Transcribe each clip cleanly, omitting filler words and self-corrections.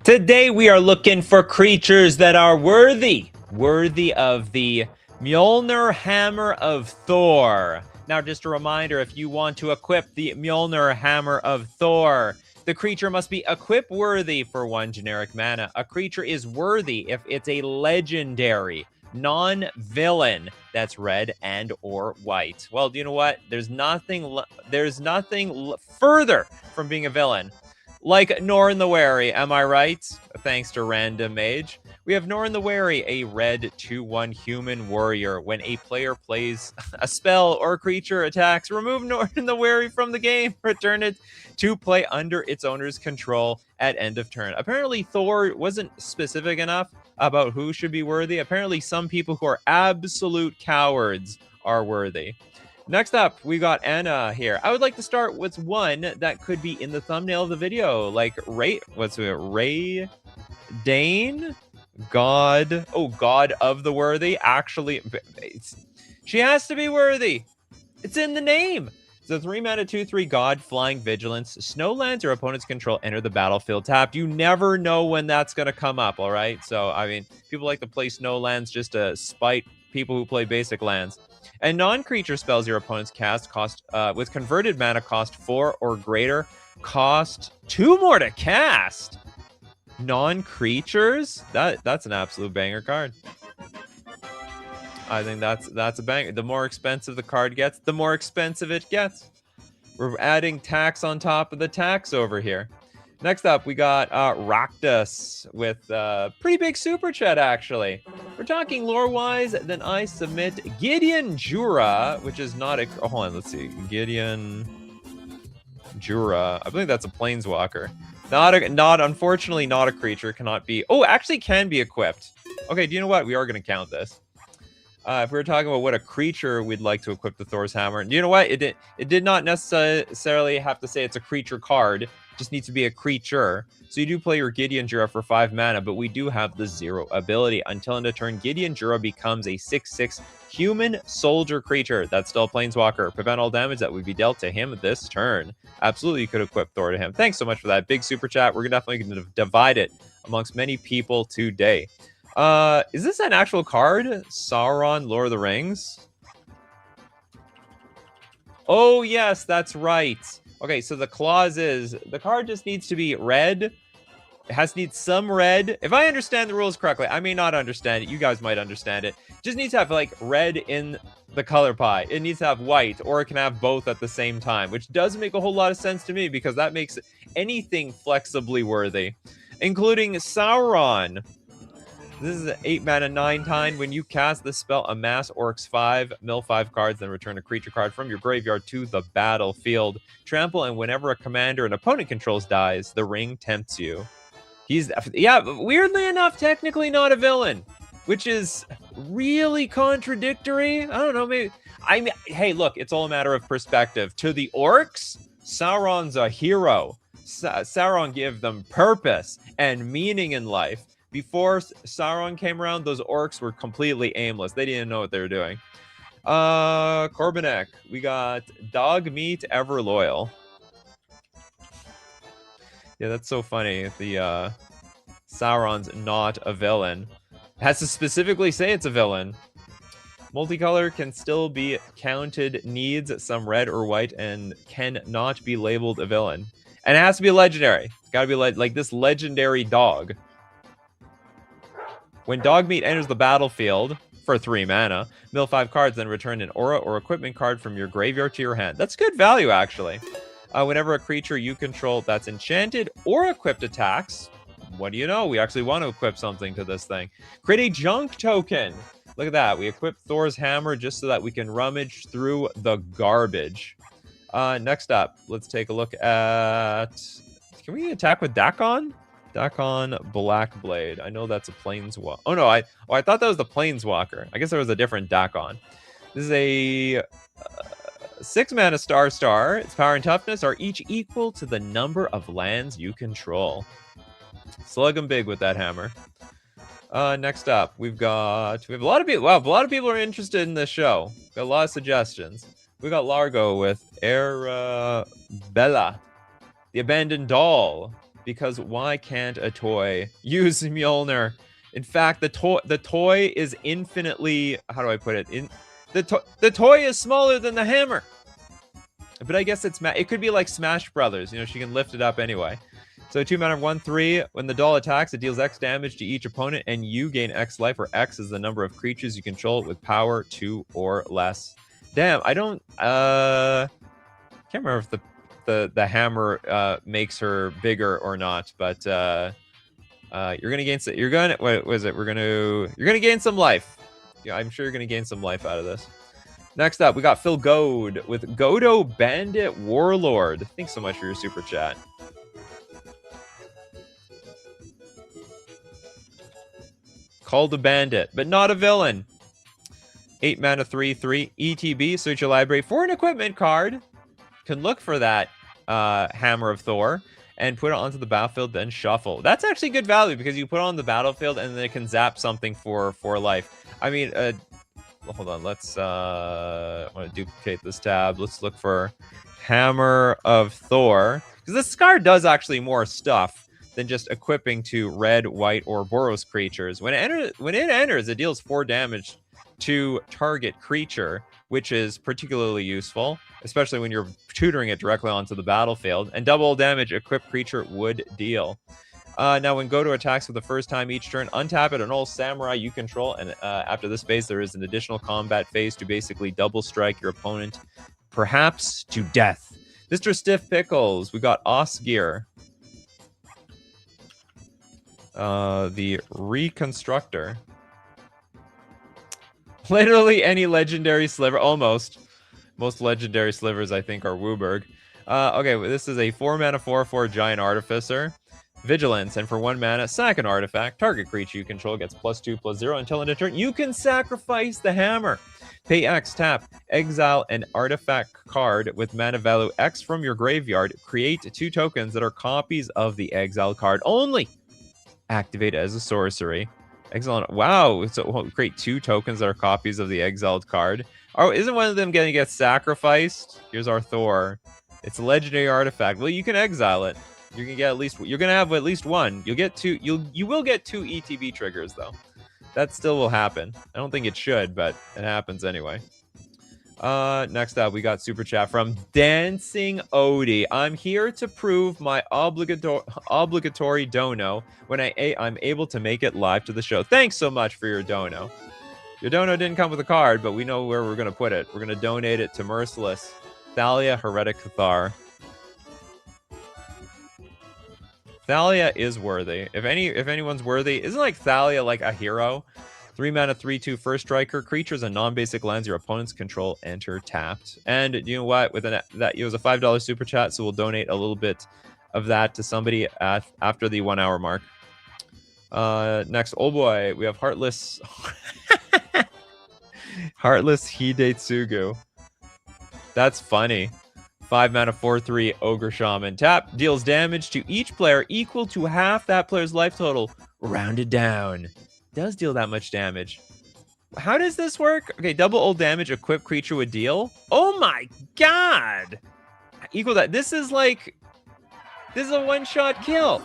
Today we are looking for creatures that are worthy of the Mjolnir Hammer of Thor. Now, just a reminder, if you want to equip the Mjolnir Hammer of Thor, the creature must be equip worthy for 1 generic mana. A creature is worthy if it's a legendary, non-villain that's red and or white. Well, do you know what? There's nothing further from being a villain. Like Norn the Wary, am I right? Thanks to Random Mage. We have Norn the Wary, a red 2/1 human warrior. When a player plays a spell or creature attacks, remove Norn the Wary from the game. Return it to play under its owner's control at end of turn. Apparently, Thor wasn't specific enough about who should be worthy. Apparently, some people who are absolute cowards are worthy. Next up, we got Anna here. I would like to start with one that could be in the thumbnail of the video, like Ray Dane? God of the worthy. Actually, she has to be worthy. It's in the name. So 3 mana, 2/3 God, Flying Vigilance. Snowlands or opponent's control enter the battlefield tapped. You never know when that's going to come up, all right? So, I mean, people like to play Snowlands just to spite people who play basic lands. And non-creature spells your opponents cast cost, with converted mana cost 4 or greater, cost 2 more to cast. Non-creatures? That's an absolute banger card. I think that's a banger. The more expensive the card gets, the more expensive it gets. We're adding tax on top of the tax over here. Next up, we got Rakdos with pretty big super chat, actually. We're talking lore-wise, then I submit Gideon Jura, which is not a... Oh, hold on, let's see. Gideon Jura. I believe that's a planeswalker. Unfortunately, not a creature. Cannot be... Oh, actually can be equipped. Okay, do you know what? We are going to count this. If we were talking about what a creature we'd like to equip the Thor's Hammer, and you know what? It did not necessarily have to say it's a creature card. It just needs to be a creature. So you do play your Gideon Jura for 5 mana, but we do have the 0 ability. Until end of turn, Gideon Jura becomes a 6/6 human soldier creature. That's still a planeswalker. Prevent all damage that would be dealt to him this turn. Absolutely, you could equip Thor to him. Thanks so much for that big super chat. We're definitely going to divide it amongst many people today. Is this an actual card? Sauron, Lord of the Rings? Oh, yes, that's right. Okay, so the clause is, the card just needs to be red. It needs some red. If I understand the rules correctly, I may not understand it. You guys might understand it. Just needs to have, like, red in the color pie. It needs to have white, or it can have both at the same time, which doesn't make a whole lot of sense to me, because that makes anything flexibly worthy, including Sauron. This is an 8 mana 9/9. When you cast this spell, amass Orcs 5, mill 5 cards, then return a creature card from your graveyard to the battlefield. Trample, and whenever a commander an opponent controls dies, the ring tempts you. He's, yeah, weirdly enough, technically not a villain, which is really contradictory. I don't know, maybe. I mean, hey, look, it's all a matter of perspective. To the Orcs, Sauron's a hero. Sauron gave them purpose and meaning in life. Before Sauron came around, those orcs were completely aimless. They didn't know what they were doing. Corbinek. We got Dog Meat Ever Loyal. Yeah, that's so funny. The Sauron's not a villain. It has to specifically say it's a villain. Multicolor can still be counted, needs some red or white, and cannot be labeled a villain. And it has to be legendary. It's got to be like this legendary dog. When Dog Meat enters the battlefield for 3 mana, mill 5 cards, then return an aura or equipment card from your graveyard to your hand. That's good value, actually. Whenever a creature you control that's enchanted or equipped attacks, what do you know? We actually want to equip something to this thing. Create a junk token. Look at that. We equip Thor's Hammer just so that we can rummage through the garbage. Next up, let's take a look at... Can we attack with Dakon? Dakon Blackblade. I know that's a planeswalker. Oh no, I thought that was the planeswalker. I guess there was a different Dakon. This is a 6 mana star. Its power and toughness are each equal to the number of lands you control. Slug 'em big with that hammer. Next up, we have a lot of people. Wow, a lot of people are interested in this show. Got a lot of suggestions. We got Largo with Arabella, the abandoned doll. because why can't a toy use Mjolnir? In fact, the toy is infinitely, how do I put it? The toy is smaller than the hammer. But I guess it could be like Smash Brothers. You know, she can lift it up anyway. So 2 mana 1/3. When the doll attacks, it deals X damage to each opponent, and you gain X life, where X is the number of creatures you control with power 2 or less. Damn, I don't can't remember if the hammer makes her bigger or not, but you're gonna gain what was it? You're gonna gain some life. Yeah, I'm sure you're gonna gain some life out of this. Next up, we got Phil Goad with Godo Bandit Warlord. Thanks so much for your super chat. Called a bandit, but not a villain. 8 mana 3/3 ETB. Search your library for an equipment card. Can look for that Hammer of Thor and put it onto the battlefield, then shuffle. That's actually good value because you put it on the battlefield and then it can zap something for life. I mean, hold on. Let's I want to duplicate this tab. Let's look for Hammer of Thor, because this card does actually more stuff than just equipping to red, white, or Boros creatures. When it enters, it deals 4 damage to target creature, which is particularly useful, especially when you're tutoring it directly onto the battlefield. And double damage equipped creature would deal. Now, when Godo attacks for the first time each turn, untap it on all samurai you control, and after this phase, there is an additional combat phase to basically double strike your opponent, perhaps to death. Mr. Stiff Pickles, we got Osgear. The Reconstructor. Literally any legendary sliver, almost. Most legendary slivers, I think, are Wooburg. Okay, this is a 4 mana 4/4 Giant Artificer. Vigilance, and for 1 mana, sack an artifact. Target creature you control gets +2/+0 until end of turn. You can sacrifice the hammer. Pay X, tap, exile an artifact card with mana value X from your graveyard. Create 2 tokens that are copies of the exiled card only. Activate as a sorcery. Exile. Wow, so create 2 tokens that are copies of the exiled card. Oh, isn't one of them going to get sacrificed? Here's our Thor. It's a legendary artifact. Well, you can exile it. You can get you're gonna have at least 1. You'll get 2. You will get 2 ETB triggers though. That still will happen. I don't think it should, but it happens anyway. Next up, we got super chat from Dancing Odie. I'm here to prove my obligatory dono when I'm able to make it live to the show. Thanks so much for your dono. Your dono didn't come with a card, but we know where we're gonna put it. We're gonna donate it to Merciless Thalia Heretic Thur. Thalia is worthy. If anyone's worthy, isn't like Thalia like a hero? 3 mana 3/2 first striker. Creatures and non-basic lands your opponents control enter tapped. And you know what? With that, it was a $5 super chat, so we'll donate a little bit of that to somebody after the 1 hour mark. Next, oh boy, we have Heartless Heartless Hidetsugu. That's funny. 5 mana 4/3 Ogre Shaman. Tap, deals damage to each player equal to half that player's life total, rounded down. Does deal that much damage. How does this work? Okay, double old damage equipped creature would deal. Oh my god! Equal that. This is a one-shot kill.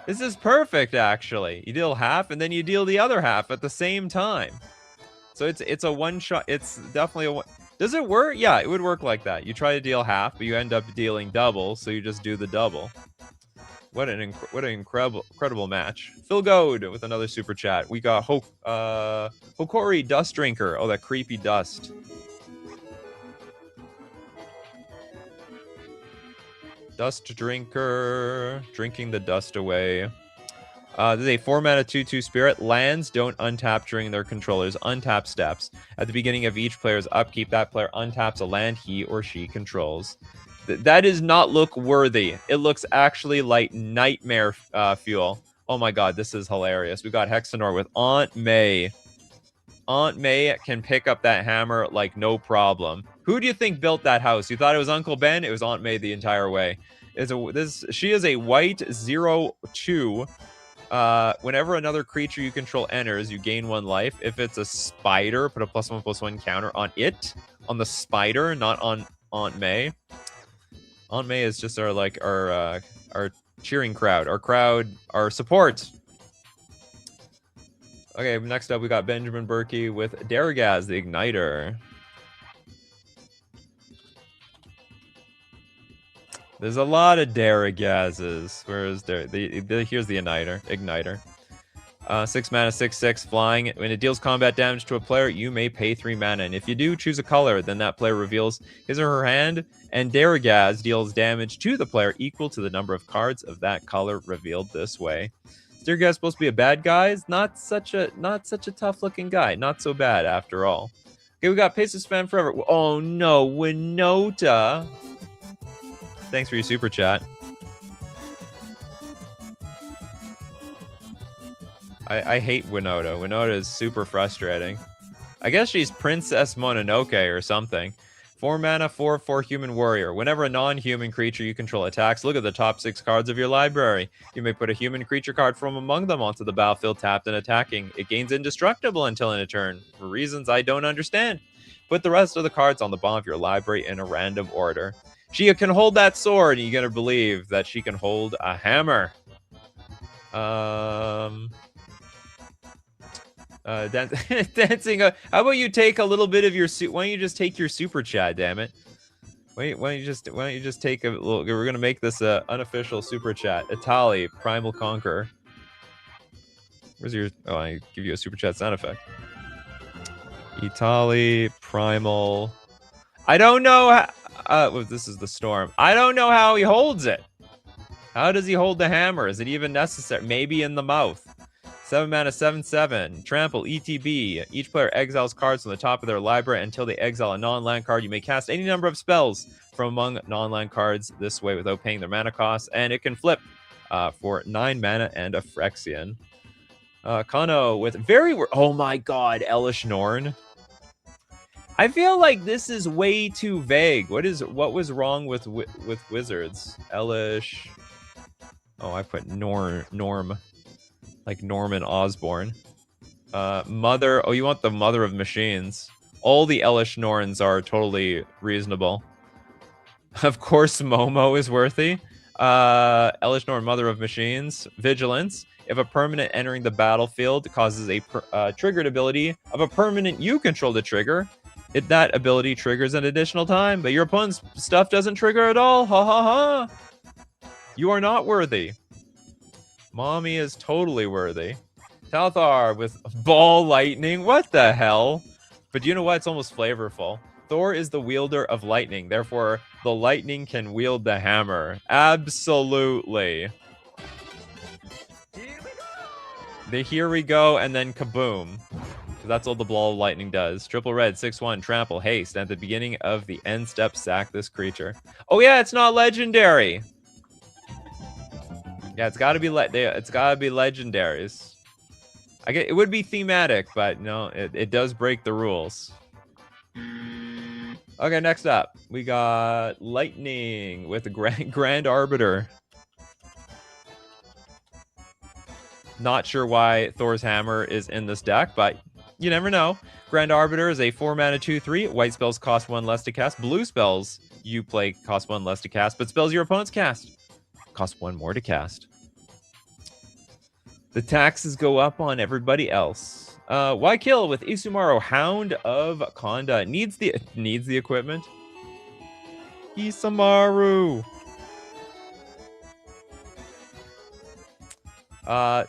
This is perfect, actually. You deal half, and then you deal the other half at the same time. So it's a one-shot. It's definitely a one. Does it work? Yeah, it would work like that. You try to deal half, but you end up dealing double, so you just do the double. What an incredible match. Phil Goad with another super chat. We got Hokori Dust Drinker. Oh, that creepy dust. Dust Drinker, drinking the dust away. This is a 4 mana 2/2 spirit. Lands don't untap during their controller's untap steps. At the beginning of each player's upkeep, that player untaps a land he or she controls. That does not look worthy. It looks actually like nightmare fuel. Oh my god, this is hilarious. We got Hexenor with Aunt May. Aunt May can pick up that hammer like no problem. Who do you think built that house? You thought it was Uncle Ben? It was Aunt May the entire way. She is a white 0/2. Whenever another creature you control enters, you gain 1 life. If it's a spider, put a +1/+1 counter on it. On the spider, not on Aunt May. Aunt May is just our cheering crowd, our support. Okay, next up we got Benjamin Berkey with Daragaz, the Igniter. There's a lot of Daragazes. Where is there? Here's the Igniter. 6 mana, 6/6, flying. When it deals combat damage to a player, you may pay 3 mana. And if you do, choose a color. Then that player reveals his or her hand, and Daragaz deals damage to the player equal to the number of cards of that color revealed this way. Is Daragaz supposed to be a bad guy? It's not such a tough-looking guy. Not so bad after all. Okay, we got Paces Fan Forever. Oh no, Winota. Thanks for your super chat. I hate Winota. Winota is super frustrating. I guess she's Princess Mononoke or something. 4 mana, 4/4 human warrior. Whenever a non-human creature you control attacks, look at the top 6 cards of your library. You may put a human creature card from among them onto the battlefield tapped and attacking. It gains indestructible until end of turn, for reasons I don't understand. Put the rest of the cards on the bottom of your library in a random order. She can hold that sword, and you're gonna believe that she can hold a hammer. Dancing. How about you take a little bit of your suit? Why don't you just take your super chat? Damn it! Why don't you just take a little? We're gonna make this a unofficial super chat. Itali, Primal Conqueror. Where's your? Oh, I give you a super chat sound effect. Itali, Primal. I don't know how. Well, this is the storm. I don't know how he holds it. How does he hold the hammer? Is it even necessary? Maybe in the mouth. 7 mana, 7/7. Trample, ETB. Each player exiles cards from the top of their library until they exile a non-land card. You may cast any number of spells from among non-land cards this way without paying their mana costs, and it can flip for 9 mana and a Phyrexian. Kano with oh my god, Elish Norn. I feel like this is way too vague. What was wrong with Wizards? Elish. Oh, I put Norm. Like Norman Osborn. Mother. Oh, you want the Mother of Machines. All the Elish Norns are totally reasonable. Of course, Momo is worthy. Elish Norn, Mother of Machines. Vigilance. If a permanent entering the battlefield causes a triggered ability of a permanent you control to trigger, that ability triggers an additional time, but your opponent's stuff doesn't trigger at all. Ha ha ha. You are not worthy. Mommy is totally worthy. Talthar with Ball Lightning. What the hell? But you know what? It's almost flavorful. Thor is the wielder of lightning. Therefore, the lightning can wield the hammer. Absolutely. Here we go, and then kaboom. That's all the Ball of Lightning does. Triple red, 6/1, trample, haste. At the beginning of the end step, sack this creature. Oh yeah, it's not legendary. Yeah, it's gotta be legendaries. It would be thematic, but no, it does break the rules. Okay, next up, we got Lightning with the Grand Arbiter. Not sure why Thor's Hammer is in this deck, but you never know. Grand Arbiter is a 4 mana 2/3. White spells cost 1 less to cast. Blue spells you play cost 1 less to cast, but spells your opponents cast cost 1 more to cast. The taxes go up on everybody else. Why kill with Isumaru, Hound of Konda? Needs the equipment. Isumaru.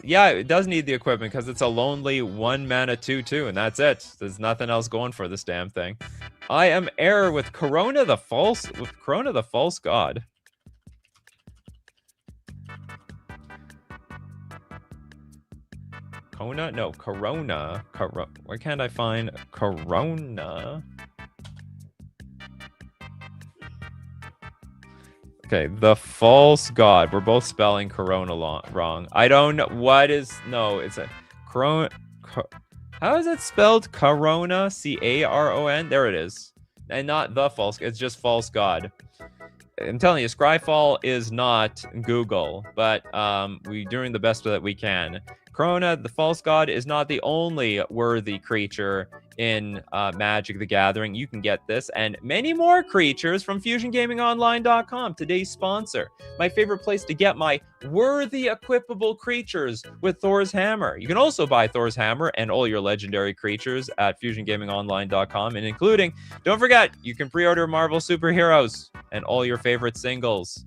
Yeah, it does need the equipment because it's a lonely 1 mana 2/2, and that's it. There's nothing else going for this damn thing. I am Air with Corona the False God. Kona? No, Corona. Why can't I find Corona? Okay, the False God. We're both spelling Corona wrong. I don't know. What is... No, it's a... Corona... How is it spelled? Corona? C-A-R-O-N? There it is. And not the False... It's just False God. I'm telling you, Scryfall is not Google, but we're doing the best that we can. Corona, the false god, is not the only worthy creature in Magic the Gathering. You can get this and many more creatures from FusionGamingOnline.com, today's sponsor. My favorite place to get my worthy equipable creatures with Thor's Hammer. You can also buy Thor's Hammer and all your legendary creatures at FusionGamingOnline.com, and including, don't forget, you can pre-order Marvel Superheroes and all your favorite singles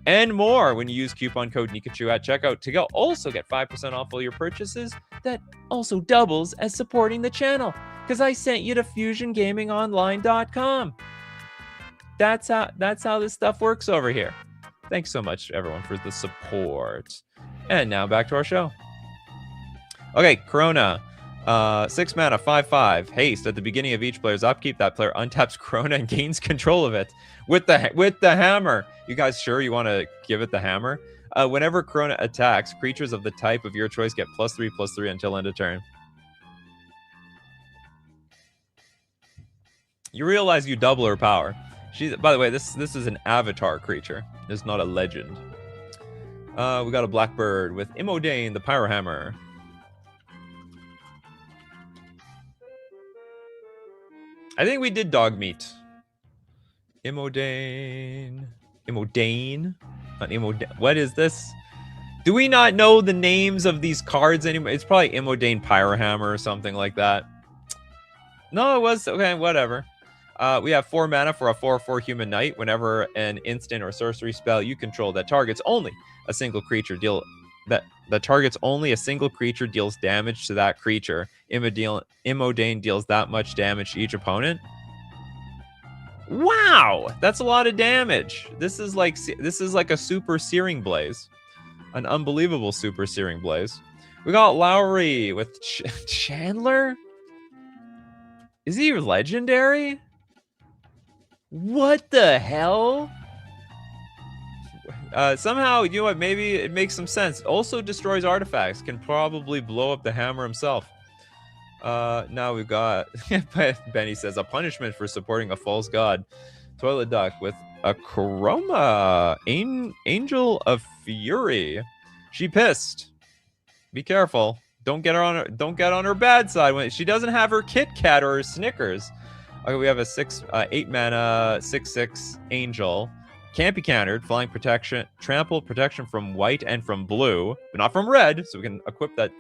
and more when you use coupon code Nikachu at checkout to also get 5% off all your purchases. That also doubles as supporting the channel because I sent you to FusionGamingOnline.com. That's how this stuff works over here. Thanks so much, everyone, for the support. And now back to our show. Okay, Corona. 6 mana, 5/5. Haste. At the beginning of each player's upkeep, that player untaps Corona and gains control of it with the hammer. You guys sure you want to give it the hammer? Whenever Corona attacks, creatures of the type of your choice get +3/+3 until end of turn. You realize you double her power. By the way, this is an avatar creature. It's not a legend. We got a Blackbird with Imodane, the Pyro Hammer. I think we did dog meat. Imodane. Not Imodane. What is this? Do we not know the names of these cards anymore? It's probably Imodane Pyrohammer or something like that. No, it was... Okay, whatever. We have 4 mana for a 4/4 Human Knight. Whenever an instant or sorcery spell you control that targets only a single creature deals damage to that creature, Imodane deals that much damage to each opponent. Wow, that's a lot of damage. This is like a super Searing Blaze, an unbelievable super Searing Blaze. We got Lowry with Chandler. Is he legendary? What the hell? Somehow, you know what? Maybe it makes some sense. Also destroys artifacts. Can probably blow up the hammer himself. Now we've got... Benny says, a punishment for supporting a false god. Toilet Duck with a Chroma. Angel of Fury. She pissed. Be careful. Don't get on her bad side when she doesn't have her Kit Kat or her Snickers. Okay, we have a 8 mana 6/6 Angel. Can't be countered. Flying protection, trample protection from white and from blue, but not from red. So we can equip that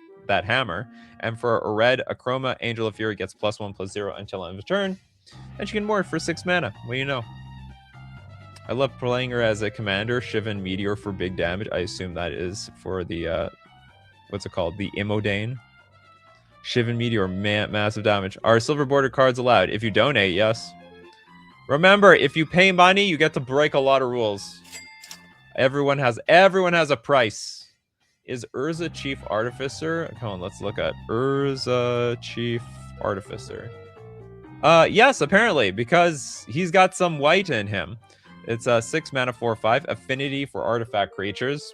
hammer. And for a red, a Chroma Angel of Fury gets +1/+0 until end of turn. And she can morph for 6 mana. What do you know? I love playing her as a commander. Shivan Meteor for big damage. I assume that is for the what's it called? The Imodane. Shivan Meteor, massive damage. Are silver border cards allowed? If you donate, yes. Remember, if you pay money, you get to break a lot of rules. Everyone has a price. Is Urza Chief Artificer? Come on, let's look at Urza Chief Artificer. Yes, apparently, because he's got some white in him. It's a 6 mana 4/5 affinity for artifact creatures.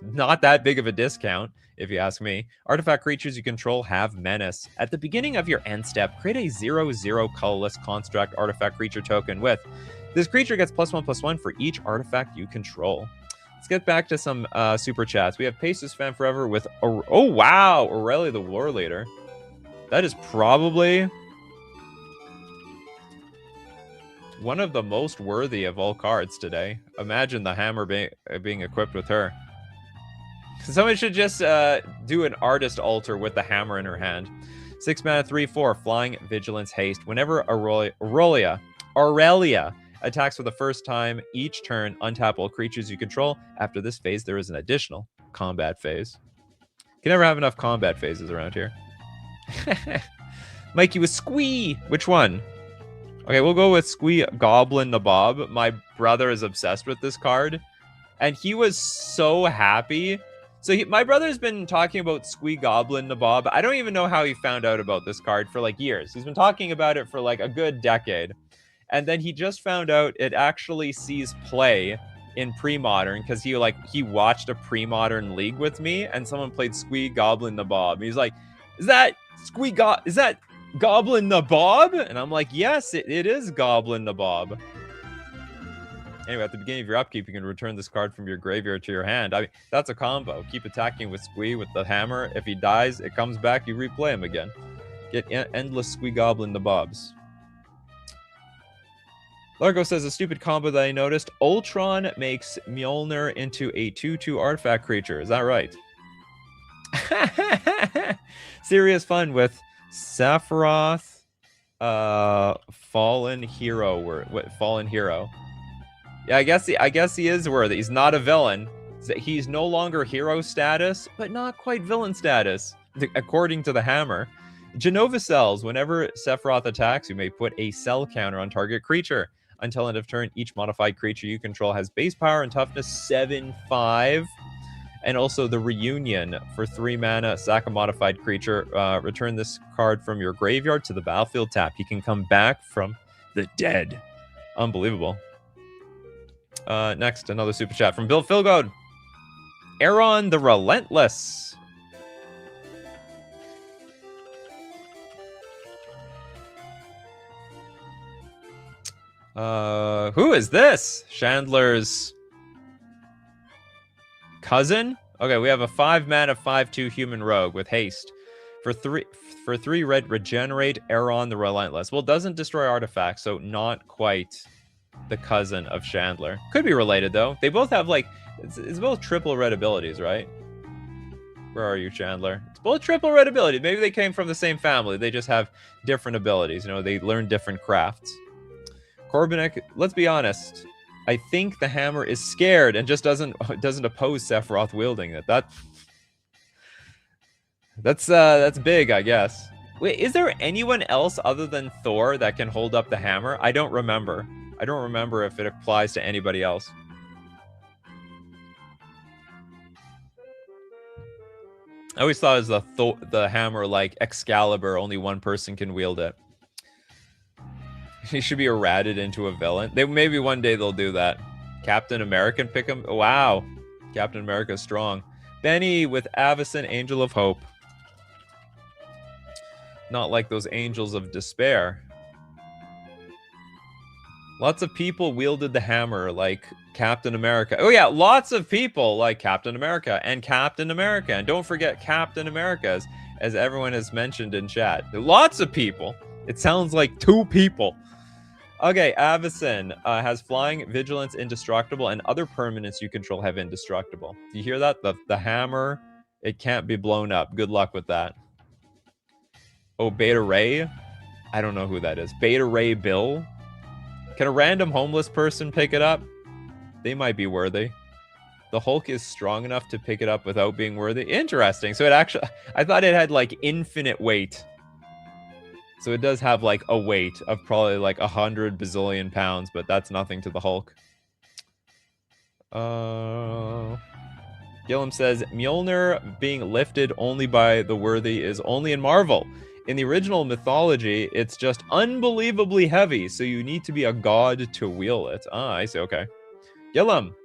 Not that big of a discount, if you ask me. Artifact creatures you control have menace. At the beginning of your end step, create a 0/0 colorless construct artifact creature token with. This creature gets +1/+1 for each artifact you control. Let's get back to some super chats. We have Paces Fan Forever with... Oh, wow! Aurelia the War Leader. That is probably one of the most worthy of all cards today. Imagine the hammer being equipped with her. Someone should just do an artist altar with the hammer in her hand. 6 mana 3/4 flying vigilance haste. Whenever Aurelia attacks for the first time each turn, untap all creatures you control. After this phase, there is an additional combat phase. Can never have enough combat phases around here. Mikey with Squee. Which one? Okay, we'll go with Squee Goblin Nabob. My brother is obsessed with this card, and he was so happy. So my brother's been talking about Squee Goblin Nabob. I don't even know how he found out about this card for like years. He's been talking about it for like a good decade. And then he just found out it actually sees play in pre-modern because he watched a pre-modern league with me and someone played Squee Goblin Nabob. He's like, is that Goblin Nabob? And I'm like, yes, it is Goblin Nabob. Anyway, at the beginning of your upkeep, you can return this card from your graveyard to your hand. I mean, that's a combo. Keep attacking with Squee with the hammer. If he dies, it comes back, you replay him again. Get endless Squee Goblin nabobs. Largo says a stupid combo that I noticed. Ultron makes Mjolnir into a 2/2 artifact creature. Is that right? Serious fun with Sephiroth, Fallen Hero. Fallen Hero. Yeah, I guess he is worthy. He's not a villain. He's no longer hero status, but not quite villain status, according to the hammer. Genova cells. Whenever Sephiroth attacks, you may put a cell counter on target creature. Until end of turn, each modified creature you control has base power and toughness 7/5. And also the Reunion for 3 mana, sack a modified creature. Return this card from your graveyard to the battlefield tap. He can come back from the dead. Unbelievable. Next, another super chat from Bill Philgood. Aaron the Relentless. Who is this? Chandler's cousin? Okay, we have a 5 mana 5/2 human rogue with haste. For 3 red, regenerate Aaron the Relentless. Well, it doesn't destroy artifacts, so not quite the cousin of Chandler. Could be related though. They both have like it's both triple red abilities, right? Where are you, Chandler? It's both triple red abilities. Maybe they came from the same family. They just have different abilities. You know, they learn different crafts. Corbinek, let's be honest. I think the hammer is scared and just doesn't oppose Sephiroth wielding it. That's big, I guess. Wait, is there anyone else other than Thor that can hold up the hammer? I don't remember. I don't remember if it applies to anybody else. I always thought it was the hammer like Excalibur, only one person can wield it. He should be errated into a villain. Maybe one day they'll do that. Captain America pick him. Wow. Captain America is strong. Benny with Avacyn, Angel of Hope. Not like those angels of despair. Lots of people wielded the hammer like Captain America. Oh yeah, lots of people like Captain America and Captain America. And don't forget Captain America, as everyone has mentioned in chat. Lots of people. It sounds like 2 people. Okay, Avacyn has flying, vigilance, indestructible, and other permanents you control have indestructible. Do you hear that? The hammer, it can't be blown up. Good luck with that. Oh, Beta Ray? I don't know who that is. Beta Ray Bill? Can a random homeless person pick it up? They might be worthy. The Hulk is strong enough to pick it up without being worthy. Interesting. So it actually, I thought it had like infinite weight. So it does have like a weight of probably like 100 bazillion pounds, but that's nothing to the Hulk. Gillum says, Mjolnir being lifted only by the worthy is only in Marvel. In the original mythology, it's just unbelievably heavy, so you need to be a god to wield it. Ah, I see, okay. Gillum,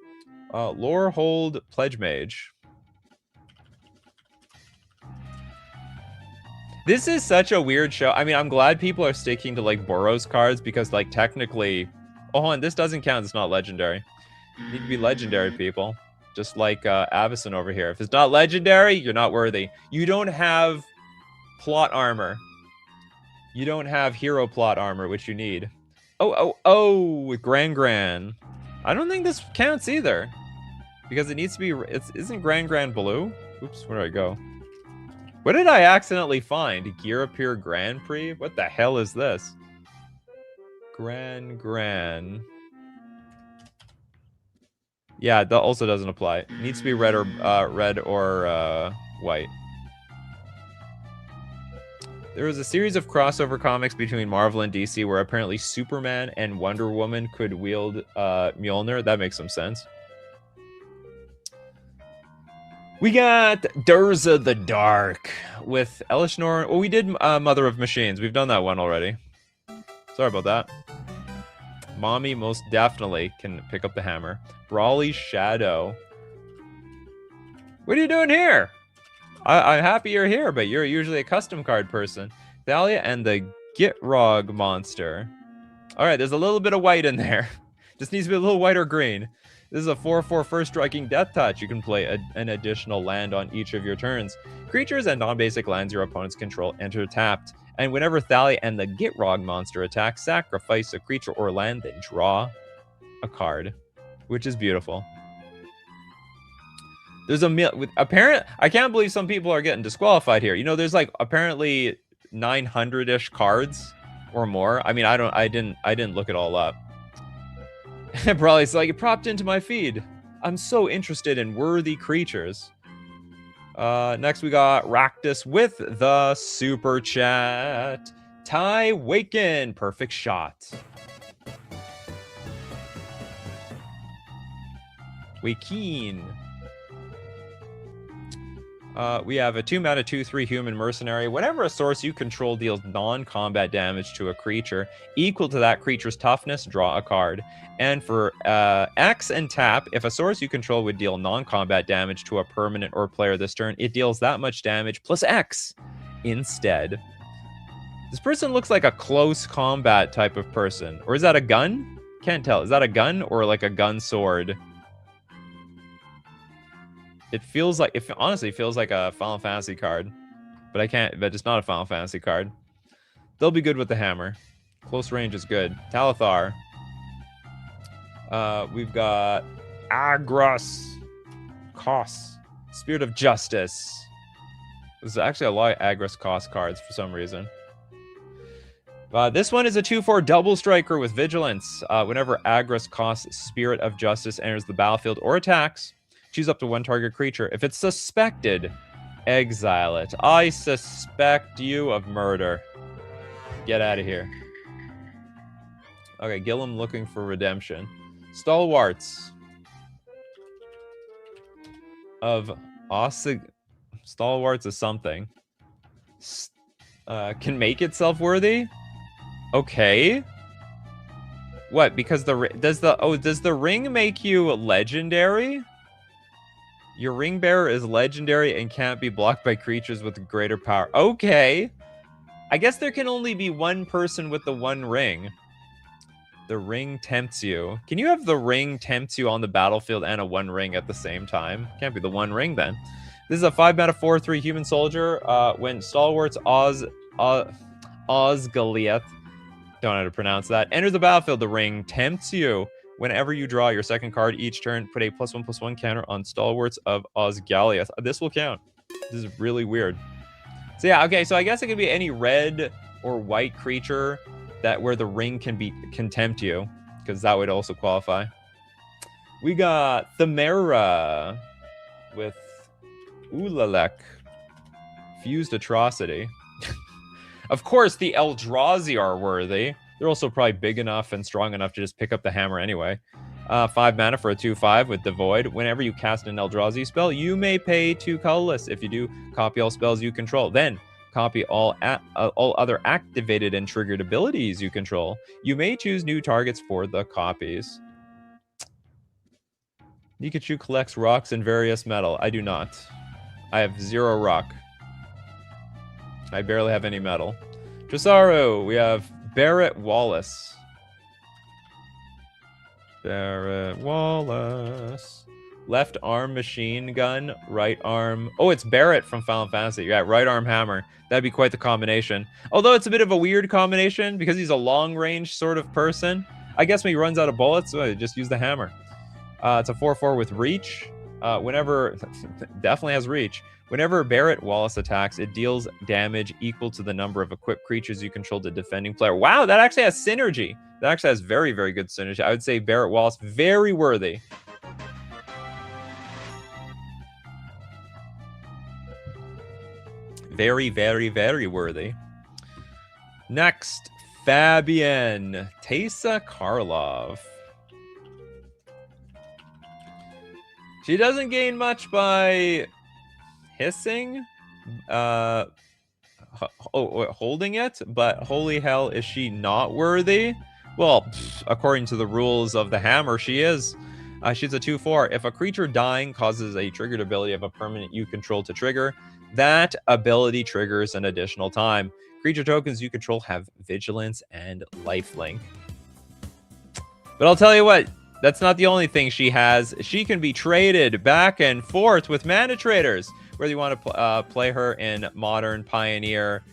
Lorehold Pledge Mage. This is such a weird show. I mean, I'm glad people are sticking to like Boros cards because like technically, oh, hold on, this doesn't count. It's not legendary. You need to be legendary, people. Just like Avacyn over here. If it's not legendary, you're not worthy. You don't have plot armor. You don't have hero plot armor, which you need. Oh, Gran. I don't think this counts either. Because it needs to be, isn't Gran blue? Oops, where did I go? What did I accidentally find? Gear Appear Grand Prix? What the hell is this? Gran. Yeah, that also doesn't apply. It needs to be red or white. There was a series of crossover comics between Marvel and DC where apparently Superman and Wonder Woman could wield Mjolnir. That makes some sense. We got Durza the Dark with Elishnor. Oh, we did Mother of Machines. We've done that one already. Sorry about that. Mommy most definitely can pick up the hammer. Brawly's Shadow. What are you doing here? I'm happy you're here, but you're usually a custom card person. Thalia and the Gitrog monster. All right, there's a little bit of white in there. Just needs to be a little white or green. This is a 4/4 first striking death touch. You can play an additional land on each of your turns. Creatures and non-basic lands your opponents control enter tapped. And whenever Thalia and the Gitrog monster attack, sacrifice a creature or land, then draw a card, which is beautiful. There's I can't believe some people are getting disqualified here. You know, there's like apparently 900-ish cards or more. I mean, I didn't look it all up. Probably it's like it propped into my feed. I'm so interested in worthy creatures. Next we got Raktus with the super chat. Ty Waken, perfect shot. Waken. We have a 2-mana 2/3 human mercenary. Whenever a source you control deals non-combat damage to a creature equal to that creature's toughness, draw a card. And for X and tap, if a source you control would deal non-combat damage to a permanent or player this turn, it deals that much damage plus X instead. This person looks like a close combat type of person. Or is that a gun? Can't tell. Is that a gun or like a gun sword? It feels like, it honestly feels like a Final Fantasy card, but it's not a Final Fantasy card. They'll be good with the hammer. Close range is good. Talithar. We've got Agros. Kos. Spirit of Justice. There's actually a lot of Agros Kos cards for some reason. This one is a 2/4 double striker with Vigilance. Whenever Agros Kos Spirit of Justice enters the battlefield or attacks, choose up to one target creature. If it's suspected, exile it. I suspect you of murder. Get out of here. Okay, Gillum looking for redemption. Stalwarts of Ossig. Stalwarts is something. Can make itself worthy? Okay. What? Because does the ring make you legendary? Your ring bearer is legendary and can't be blocked by creatures with greater power. Okay. I guess there can only be one person with the one ring. The ring tempts you. Can you have the ring tempts you on the battlefield and a one ring at the same time? Can't be the one ring then. This is a 5-mana 4/3 human soldier. When Stalwarts Osgiliath, don't know how to pronounce that, enters the battlefield, the ring tempts you. Whenever you draw your second card each turn, put a +1/+1 counter on Stalwarts of Osgiliath. This will count. This is really weird. So yeah, okay, so I guess it could be any red or white creature that where the ring can tempt you, because that would also qualify. We got Themera with Ulalek. Fused Atrocity. Of course, the Eldrazi are worthy. They're also probably big enough and strong enough to just pick up the hammer anyway. 5 mana for a 2/5 with Devoid. Whenever you cast an Eldrazi spell, you may pay 2 colorless. If you do, copy all spells you control. Then, copy all other activated and triggered abilities you control. You may choose new targets for the copies. Nikachu collects rocks and various metal. I do not. I have 0 rock. I barely have any metal. Tresaru, we have Barrett Wallace. Barrett Wallace. Left arm machine gun, right arm. Oh, it's Barrett from Final Fantasy. Yeah, right arm hammer. That'd be quite the combination. Although it's a bit of a weird combination because he's a long range sort of person. I guess when he runs out of bullets, so just use the hammer. It's a 4/4 with reach. Whenever definitely has reach. Whenever Barrett Wallace attacks, it deals damage equal to the number of equipped creatures you control to defending player. Wow, that actually has synergy. That actually has very, very good synergy. I would say Barrett Wallace, very worthy. Very, very, very worthy. Next, Fabian Teysa Karlov. She doesn't gain much by hissing, holding it, but holy hell, is she not worthy? Well, according to the rules of the hammer, she is. She's a 2/4. If a creature dying causes a triggered ability of a permanent you control to trigger, that ability triggers an additional time. Creature tokens you control have vigilance and lifelink. But I'll tell you what, that's not the only thing she has. She can be traded back and forth with mana traders. Whether you want to play her in Modern, Pioneer,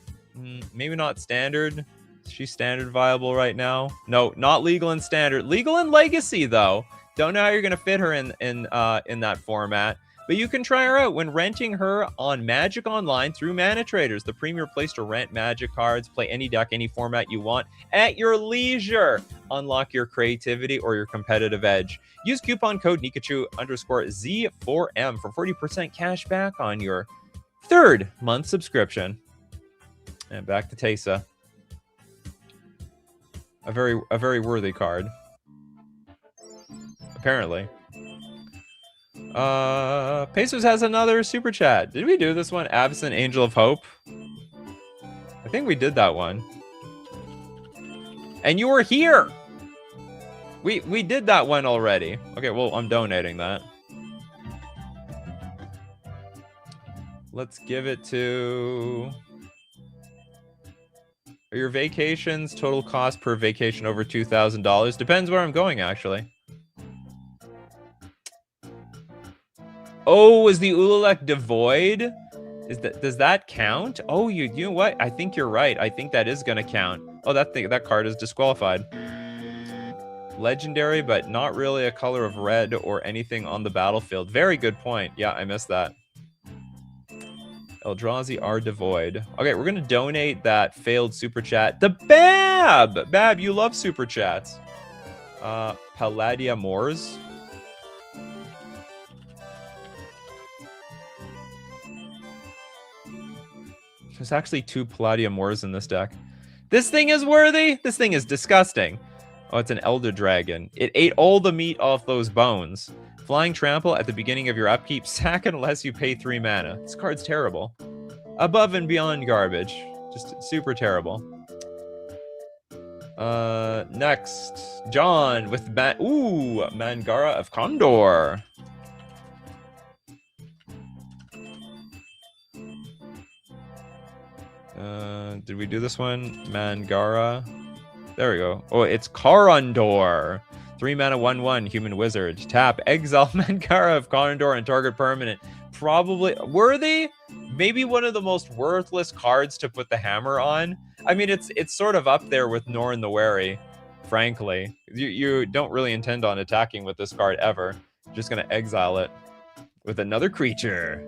maybe not Standard. She's Standard viable right now. No, not Legal and Standard. Legal and Legacy, though. Don't know how you're going to fit her in that format. But you can try her out when renting her on Magic Online through Mana Traders, the premier place to rent Magic cards, play any deck, any format you want at your leisure. Unlock your creativity or your competitive edge. Use coupon code Nikachu_Z4M for 40% cash back on your 3rd month subscription. And back to Teysa. A very worthy card. Apparently. Pesos has another super chat. Did we do this one? Absent Angel of Hope? I think we did that one. And you were here! We did that one already. Okay, well, I'm donating that. Let's give it to... Are your vacations total cost per vacation over $2,000? Depends where I'm going, actually. Oh, is the Ulalek devoid? Does that count? Oh, you know what? I think you're right. I think that is gonna count. Oh, that card is disqualified. Legendary, but not really a color of red or anything on the battlefield. Very good point. Yeah, I missed that. Eldrazi are devoid. Okay, we're gonna donate that failed super chat. The Bab! Bab, you love super chats. Palladia Moors. There's actually 2 Palladia Moors in this deck. This thing is worthy? This thing is disgusting. Oh, it's an Elder Dragon. It ate all the meat off those bones. Flying Trample at the beginning of your upkeep. Sack it unless you pay 3 mana. This card's terrible. Above and beyond garbage. Just super terrible. Next. John with Mangara of Condor. Did we do this one? Mangara. There we go. Oh, it's Corondor. 3 mana, 1/1, human wizard. Tap, exile Mangara of Corondor and target permanent. Probably worthy? Maybe one of the most worthless cards to put the hammer on. I mean, it's sort of up there with Norn the Wary, frankly. You don't really intend on attacking with this card ever. You're just gonna exile it with another creature.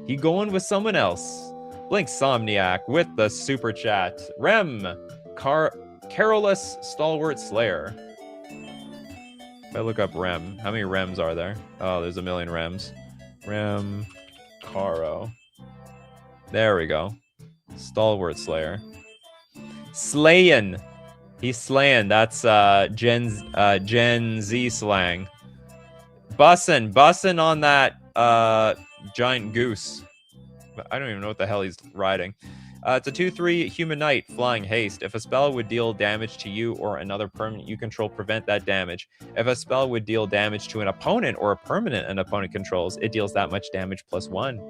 He going with someone else. Blink Somniac with the super chat. Rem, Carolus Stalwart Slayer. If I look up Rem, how many Rems are there? Oh, there's a million Rems. Rem, Caro. There we go. Stalwart Slayer. Slayin. He's slaying. That's Gen Z slang. Bussin' on that giant goose. I don't even know what the hell he's riding. It's a 2/3 human knight, flying haste. If a spell would deal damage to you or another permanent you control, prevent that damage. If a spell would deal damage to an opponent or a permanent an opponent controls, it deals that much damage +1.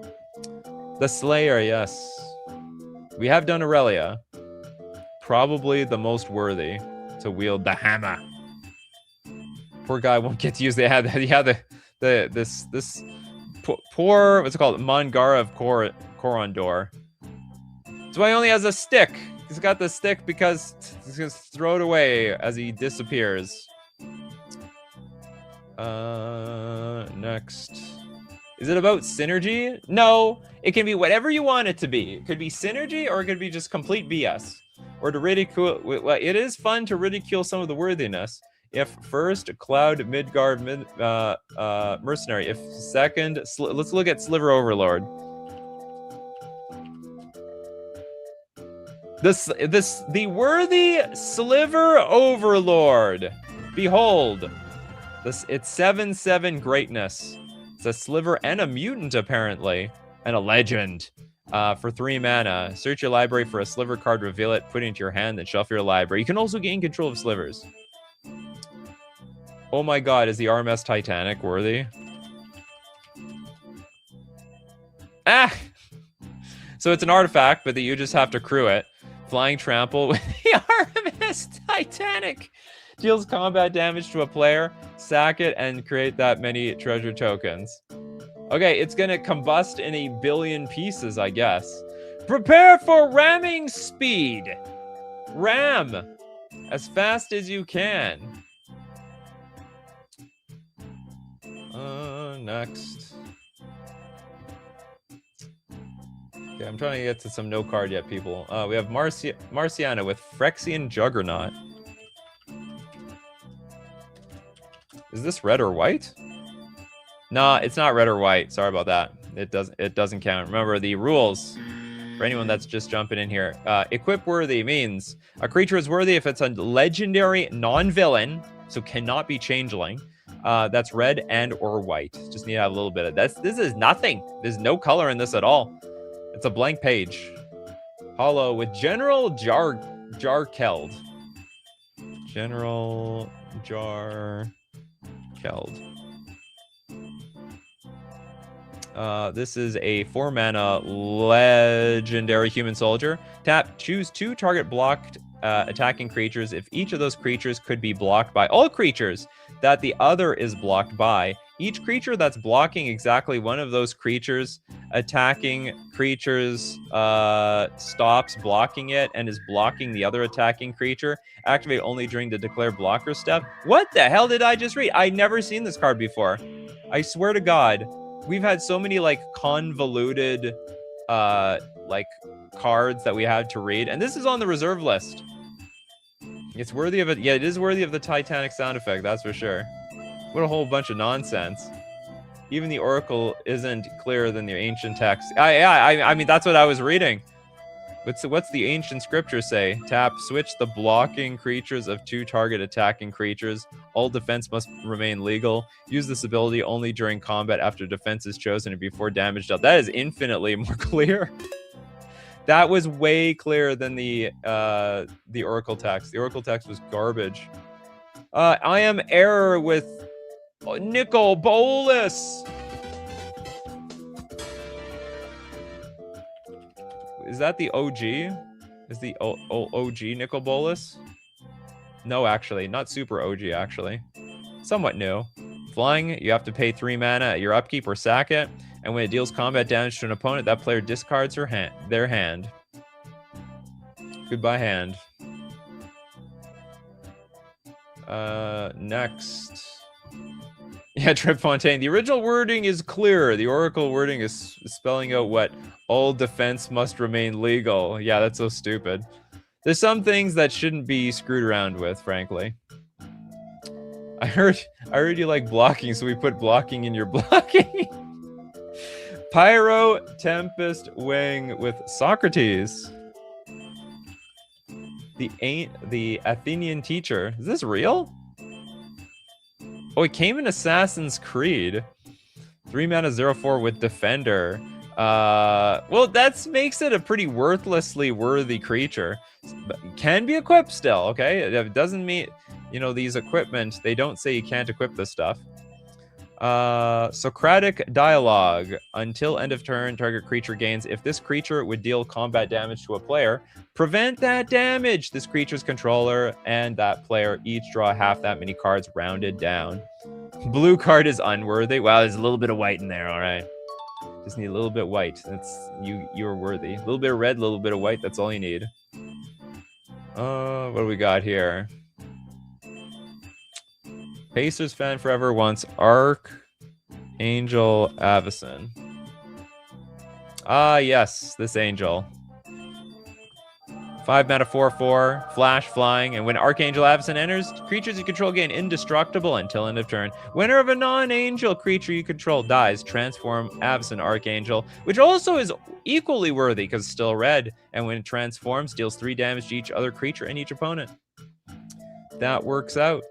The Slayer, yes. We have done Aurelia. Probably the most worthy to wield the hammer. Poor guy won't get to use this poor, what's it called? Mangara of Corondor. That's why he only has a stick. He's got the stick because he's going to throw it away as he disappears. Next. Is it about synergy? No. It can be whatever you want it to be. It could be synergy or it could be just complete BS. Or to ridicule. Well, it is fun to ridicule some of the worthiness. If first, Cloud, Midgard, Mercenary. If second, let's look at Sliver Overlord. The worthy Sliver Overlord. Behold, it's 7/7 greatness. It's a sliver and a mutant apparently, and a legend. For 3 mana, search your library for a sliver card, reveal it, put it into your hand, then shuffle your library. You can also gain control of slivers. Oh my god, is the RMS Titanic worthy? Ah! So it's an artifact, but that you just have to crew it. Flying Trample with the RMS Titanic. Deals combat damage to a player, sack it, and create that many treasure tokens. Okay, it's gonna combust in a billion pieces, I guess. Prepare for ramming speed. Ram as fast as you can. Next. Okay, I'm trying to get to some no card yet, people. We have Marciana with Phyrexian Juggernaut. Is this red or white? Nah, it's not red or white. Sorry about that. It doesn't count. Remember the rules for anyone that's just jumping in here. Equip worthy means a creature is worthy if it's a legendary non-villain, so cannot be changeling. That's red and or white. Just need to have a little bit of this. This is nothing. There's no color in this at all. It's a blank page. Hollow with General Jarkeld. General Jarkeld. This is a 4-mana legendary human soldier. Tap, choose 2 target blocked attacking creatures if each of those creatures could be blocked by all creatures that the other is blocked by. Each creature that's blocking exactly one of those creatures attacking creatures stops blocking it and is blocking the other attacking creature. Activate only during the declare blocker step. What the hell did I just read? I'd never seen this card before. I swear to God. We've had so many like convoluted like cards that we had to read, and this is on the reserve list. It's worthy of it. Yeah, it is worthy of the Titanic sound effect, that's for sure. What a whole bunch of nonsense. Even the Oracle isn't clearer than the ancient text. I mean, that's what I was reading. What's the ancient scripture say? Tap, switch the blocking creatures of 2 target attacking creatures. All defense must remain legal. Use this ability only during combat after defense is chosen and before damage dealt. That is infinitely more clear. That was way clearer than the Oracle text. The Oracle text was garbage. I am error with Nicol Bolas. Is that the OG? Is the OG Nicol Bolas? No, actually. Not super OG, actually. Somewhat new. Flying, you have to pay 3 mana at your upkeep or sack it. And when it deals combat damage to an opponent, that player discards their hand. Goodbye, hand. Next. Yeah, Trip Fontaine. The original wording is clear. The Oracle wording is spelling out what all defense must remain legal. Yeah, that's so stupid. There's some things that shouldn't be screwed around with, frankly. I heard you like blocking, so we put blocking in your blocking. Pyro Tempest Wing with Socrates. The Athenian teacher. Is this real? Oh, it came in Assassin's Creed. 3 mana 0/4 with Defender. Well, that makes it a pretty worthlessly worthy creature. But can be equipped still, okay? It doesn't mean, you know, these equipment, they don't say you can't equip this stuff. Socratic Dialogue. Until end of turn, target creature gains. If this creature would deal combat damage to a player, prevent that damage. This creature's controller and that player each draw half that many cards rounded down. Blue card is unworthy. Wow, there's a little bit of white in there. All right. Just need a little bit white. That's you're worthy. A little bit of red, a little bit of white. That's all you need. What do we got here? Pacers fan forever wants Archangel Avacyn. Ah, yes, this angel. 5 mana 4/4, flash flying, and when Archangel Avacyn enters, creatures you control gain indestructible until end of turn. Winner of a non-angel creature you control dies, transform Avacyn Archangel, which also is equally worthy because it's still red, and when it transforms, deals 3 damage to each other creature and each opponent. That works out.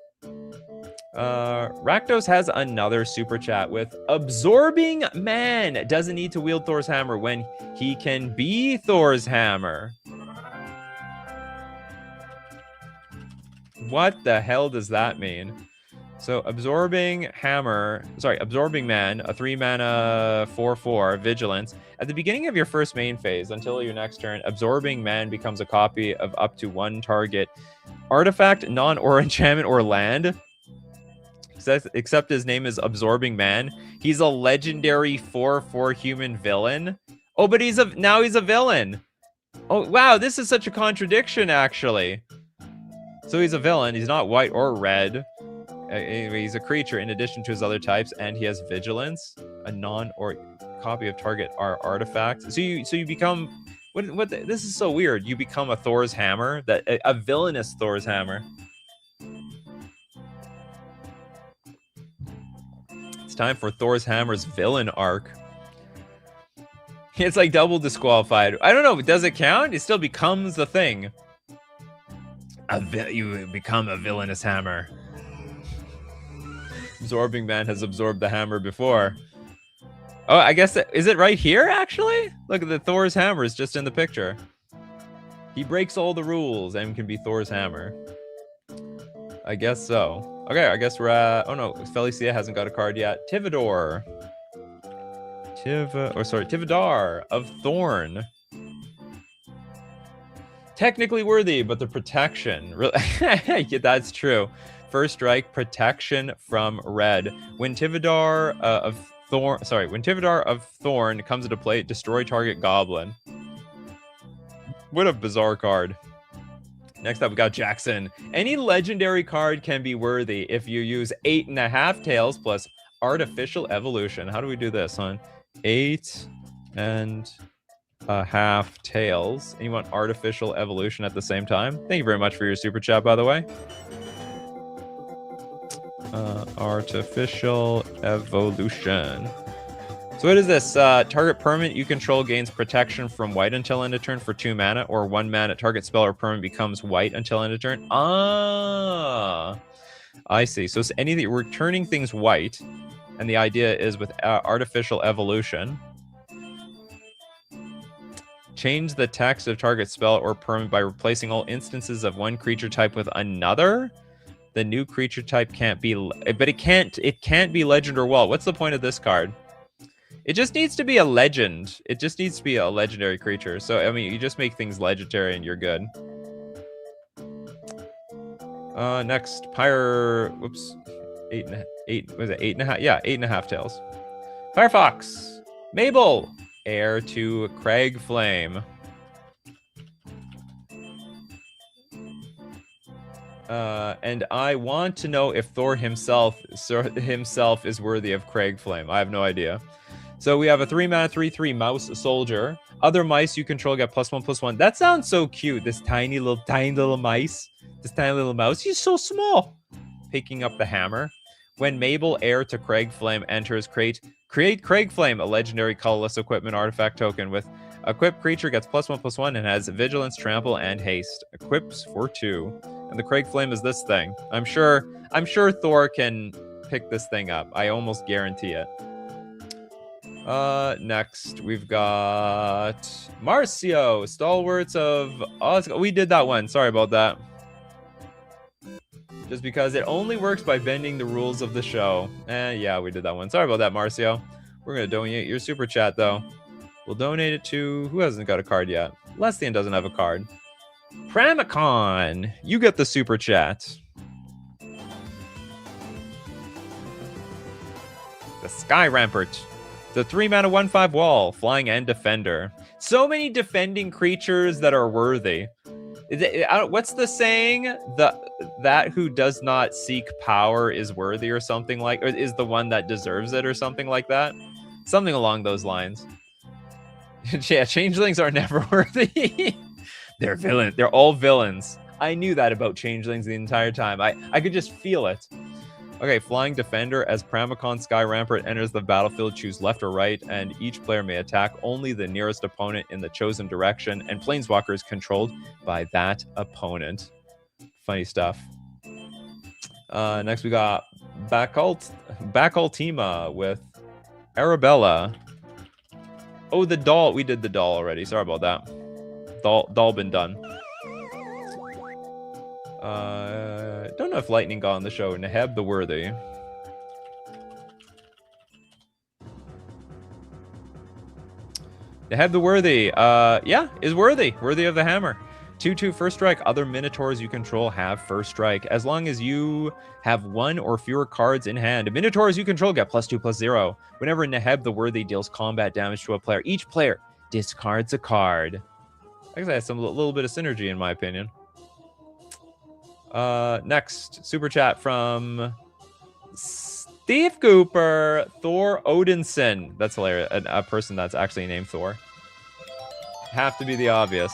Rakdos has another super chat with Absorbing Man. Doesn't need to wield Thor's hammer when he can be Thor's hammer. What the hell does that mean? So Absorbing Man, a 3 mana 4/4 vigilance. At the beginning of your first main phase until your next turn, Absorbing Man becomes a copy of up to 1 target Artifact, non-or enchantment or land. Except his name is Absorbing Man. He's a legendary 4/4 human villain. Oh, but now he's a villain. Oh, wow, this is such a contradiction, actually. So he's a villain. He's not white or red. Anyway, he's a creature in addition to his other types, and he has vigilance. A non-or copy of target artifact. So you become this is so weird. You become a Thor's hammer, a villainous Thor's hammer. It's time for Thor's hammer's villain arc. It's like double disqualified. I don't know. Does it count? It still becomes the thing. You become a villainous hammer. Absorbing Man has absorbed the hammer before. Oh, I guess is it right here, actually? Look at the Thor's hammer is just in the picture. He breaks all the rules and can be Thor's hammer. I guess so. Okay, I guess we're at... Oh, no. Felicia hasn't got a card yet. Tivador. Tivadar of Thorn. Technically worthy, but the protection... Yeah, that's true. First strike, protection from red. When Tivadar of Thorn comes into play, destroy target goblin. What a bizarre card. Next up, we got Jackson. Any legendary card can be worthy if you use 8.5 tails plus artificial evolution. How do we do this, hon? 8.5 tails. And you want artificial evolution at the same time? Thank you very much for your super chat, by the way. Artificial evolution. So what is this? Target permanent you control gains protection from white until end of turn for 2 mana, or 1 mana target spell or permanent becomes white until end of turn. Ah, I see. So it's anything, we're turning things white, and the idea is with artificial evolution, change the text of target spell or permanent by replacing all instances of one creature type with another. The new creature type can't be, but it can't be legend or wall. What's the point of this card? It just needs to be a legend. It just needs to be a legendary creature. So, I mean, you just make things legendary and you're good. Next, whoops. 8.5? Yeah, 8.5 tails. Firefox. Mabel. Heir to Craig Flame. And I want to know if Thor himself is worthy of Craig Flame. I have no idea. So we have a 3-mana 3/3 mouse soldier. Other mice you control get +1/+1. That sounds so cute. This tiny little mice. This tiny little mouse. He's so small. Picking up the hammer. When Mabel, heir to Craig Flame, enters, create Craig Flame, a legendary colorless equipment artifact token with equipped creature gets +1/+1 and has vigilance, trample, and haste. Equips for 2. And the Craig Flame is this thing. I'm sure Thor can pick this thing up. I almost guarantee it. Next we've got Marcio, Stalwarts of Osgard. We did that one. Sorry about that. Just because it only works by bending the rules of the show. Yeah, we did that one. Sorry about that, Marcio. We're gonna donate your super chat though. We'll donate it to who hasn't got a card yet. Lestian doesn't have a card. Pramicon, you get the super chat. The Sky Rampart. The 3-mana 1/5 wall, flying and defender. So many defending creatures that are worthy. What's the saying? That who does not seek power is worthy, or something like, or is the one that deserves it, or something like that. Something along those lines. Yeah, changelings are never worthy. They're villains. They're all villains. I knew that about changelings the entire time. I could just feel it. Okay, Flying Defender. As Pramicon Sky Rampart enters the battlefield, choose left or right, and each player may attack only the nearest opponent in the chosen direction, and Planeswalker is controlled by that opponent. Funny stuff. Next we got Bacaltima with Arabella. Oh, the doll. We did the doll already. Sorry about that. Doll been done. Don't know if Lightning got on the show. Neheb the Worthy. Neheb the Worthy. Yeah, is worthy. Worthy of the hammer. 2/2 first strike. Other Minotaurs you control have first strike. As long as you have one or fewer cards in hand, Minotaurs you control get +2/+0. Whenever Neheb the Worthy deals combat damage to a player, each player discards a card. I guess that has a little bit of synergy in my opinion. Next, super chat from Steve Cooper, Thor Odinson. That's hilarious. A person that's actually named Thor. Have to be the obvious.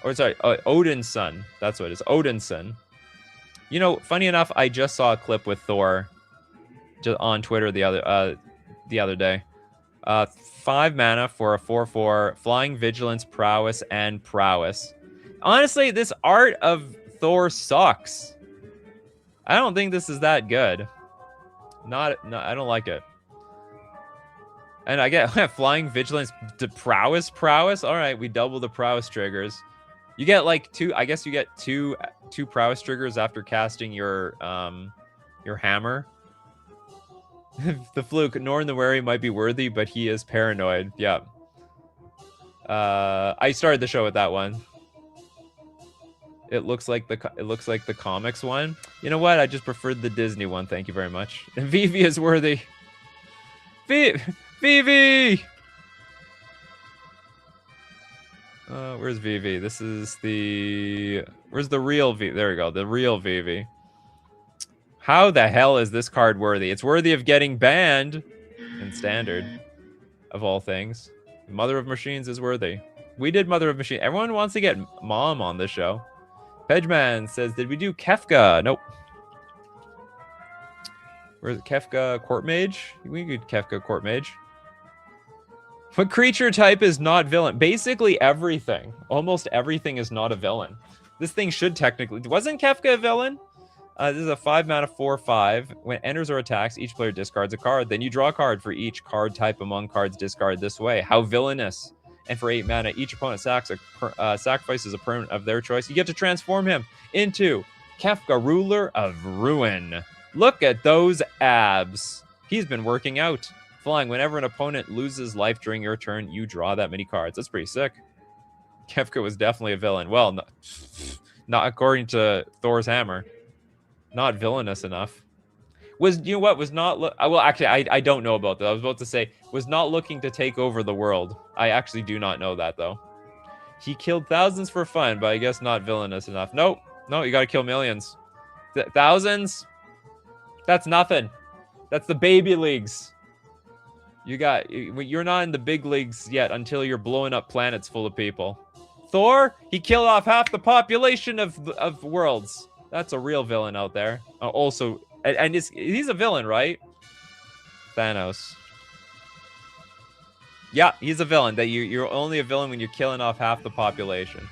Or sorry, Odin's son. That's what it is. Odinson. You know, funny enough, I just saw a clip with Thor just on Twitter the other day. 5 mana for a 4/4, flying, vigilance, prowess, and prowess. Honestly, this art of Thor sucks. I don't think this is that good. I don't like it. And I get flying, vigilance, to prowess. All right, we double the prowess triggers. You get like 2. I guess you get two prowess triggers after casting your hammer. The fluke. Norn the Wary might be worthy, but he is paranoid. Yeah. I started the show with that one. It looks like the comics one. You know what? I just preferred the Disney one. Thank you very much. Vivi is worthy. Vivi. Where's Vivi? This is the... Where's the real Vivi? There we go. The real Vivi. How the hell is this card worthy? It's worthy of getting banned in Standard, of all things. Mother of Machines is worthy. We did Mother of Machines. Everyone wants to get Mom on this show. Pedgeman says, did we do Kefka? Nope. Where's Kefka Court Mage? We did Kefka Court Mage. What creature type is not villain? Basically everything. Almost everything is not a villain. This thing should technically... Wasn't Kefka a villain? This is a 5 mana 4/5. When enters or attacks, each player discards a card. Then you draw a card for each card type among cards discarded this way. How villainous. And for 8 mana, each opponent sacrifices a permanent of their choice. You get to transform him into Kefka, Ruler of Ruin. Look at those abs. He's been working out. Flying, whenever an opponent loses life during your turn, you draw that many cards. That's pretty sick. Kefka was definitely a villain. Well, not according to Thor's hammer. Not villainous enough. Was, you know what, was not... well, actually, I don't know about that. I was about to say, was not looking to take over the world. I actually do not know that, though. He killed thousands for fun, but I guess not villainous enough. Nope. No, you gotta kill millions. Thousands? That's nothing. That's the baby leagues. You're not in the big leagues yet until you're blowing up planets full of people. Thor, he killed off half the population of worlds. That's a real villain out there. Also... And he's a villain, right? Thanos. Yeah, he's a villain. That you're only a villain when you're killing off half the population.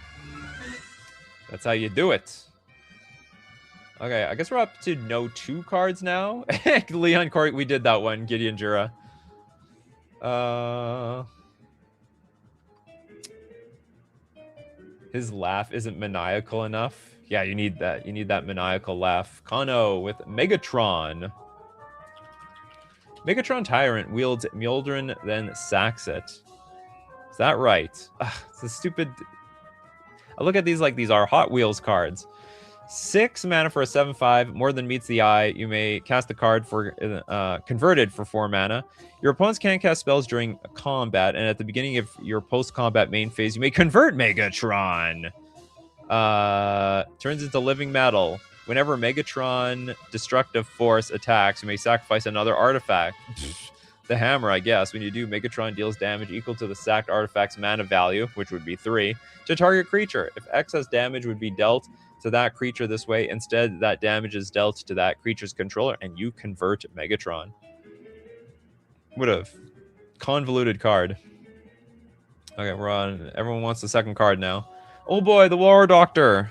That's how you do it. Okay, I guess we're up to no 2 cards now. Leon Corey, we did that one. Gideon Jura. His laugh isn't maniacal enough. Yeah, you need that. You need that maniacal laugh. Kano with Megatron. Megatron Tyrant wields Mjolnir, then sacks it. Is that right? Ugh, it's a stupid... I look at these like these are Hot Wheels cards. 6 mana for a 7/5, more than meets the eye. You may cast the card for converted for 4 mana. Your opponents can't cast spells during combat, and at the beginning of your post-combat main phase, you may convert Megatron. Turns into living metal. Whenever Megatron Destructive Force attacks, you may sacrifice another artifact. The hammer, I guess. When you do, Megatron deals damage equal to the sacked artifact's mana value, which would be 3, to target creature. If excess damage would be dealt to that creature this way, instead that damage is dealt to that creature's controller, and you convert Megatron. What a convoluted card. Okay, we're on. Everyone wants the second card now. Oh boy, the War Doctor.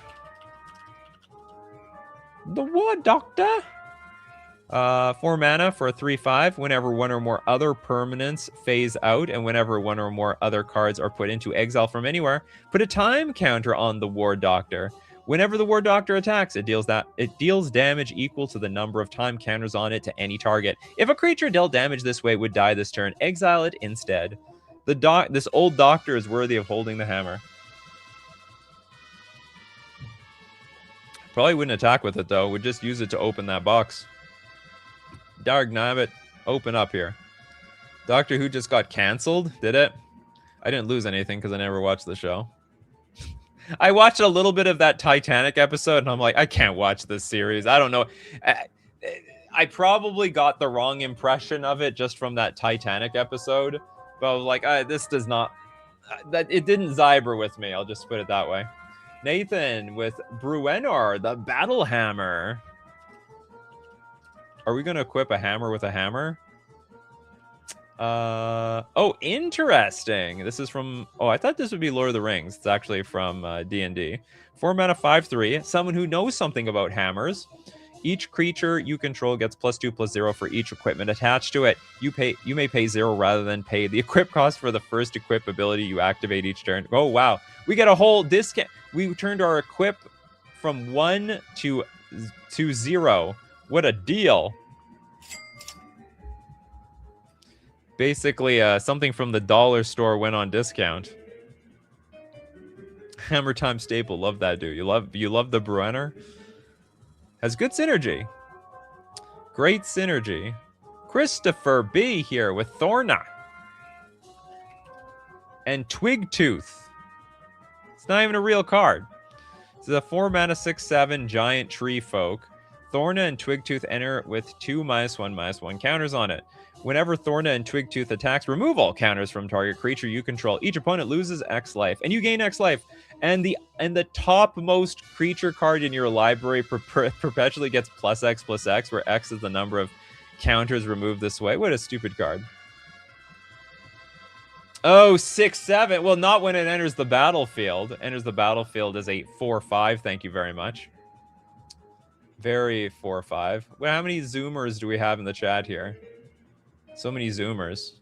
The War Doctor? 4 mana for a 3/5. Whenever one or more other permanents phase out, and whenever one or more other cards are put into exile from anywhere, put a time counter on the War Doctor. Whenever the War Doctor attacks, it deals damage equal to the number of time counters on it to any target. If a creature dealt damage this way would die this turn, exile it instead. This old doctor is worthy of holding the hammer. Probably wouldn't attack with it, though. Would just use it to open that box. Darg nabbit, open up here. Doctor Who just got canceled, did it? I didn't lose anything because I never watched the show. I watched a little bit of that Titanic episode, and I'm like, I can't watch this series. I don't know. I probably got the wrong impression of it just from that Titanic episode. But I was like, this does not... it didn't zyber with me. I'll just put it that way. Nathan with Bruenor, the Battle Hammer. Are we going to equip a hammer with a hammer? Oh, interesting. This is from... Oh, I thought this would be Lord of the Rings. It's actually from D&D. 4 mana, 5/3. Someone who knows something about hammers. Each creature you control gets +2/+0 for each equipment attached to it. You may pay 0 rather than pay the equip cost for the first equip ability you activate each turn. Oh, wow. We get a whole discount. We turned our equip from 1 to 0. What a deal. Basically, something from the dollar store went on discount. Hammer Time staple. Love that, dude. You love the Bruenor? Has good synergy. Great synergy. Christopher B here with Thorna. And Twigtooth. It's not even a real card. This is a 4 mana 6/7 giant tree folk. Thorna and Twigtooth enter with 2 -1/-1 counters on it. Whenever Thorna and Twigtooth attacks, remove all counters from target creature you control. Each opponent loses X life, and you gain X life. And the topmost creature card in your library perpetually gets +X/+X, where X is the number of counters removed this way. What a stupid card. Oh, 6/7. Well, not when it enters the battlefield. Enters the battlefield as a 4/5. Thank you very much. Very 4/5. Well, how many Zoomers do we have in the chat here? So many Zoomers.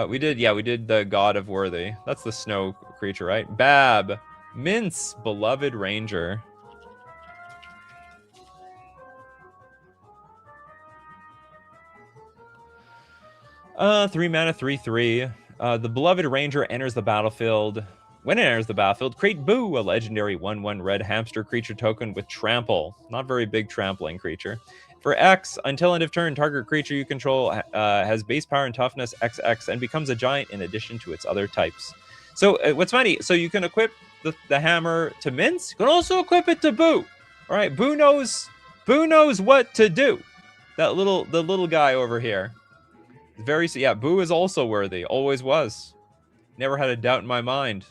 We did the God of Worthy. That's the snow creature, right? Bab. Mince, Beloved Ranger. Three mana, 3/3. The Beloved Ranger enters the battlefield. When it enters the battlefield, create Boo, a legendary 1/1 red hamster creature token with trample. Not very big trampling creature. For X, until end of turn, target creature you control has base power and toughness XX and becomes a giant in addition to its other types. So what's funny, so you can equip the hammer to Mince. You can also equip it to Boo. All right, Boo knows what to do. The little guy over here. Boo is also worthy. Always was. Never had a doubt in my mind.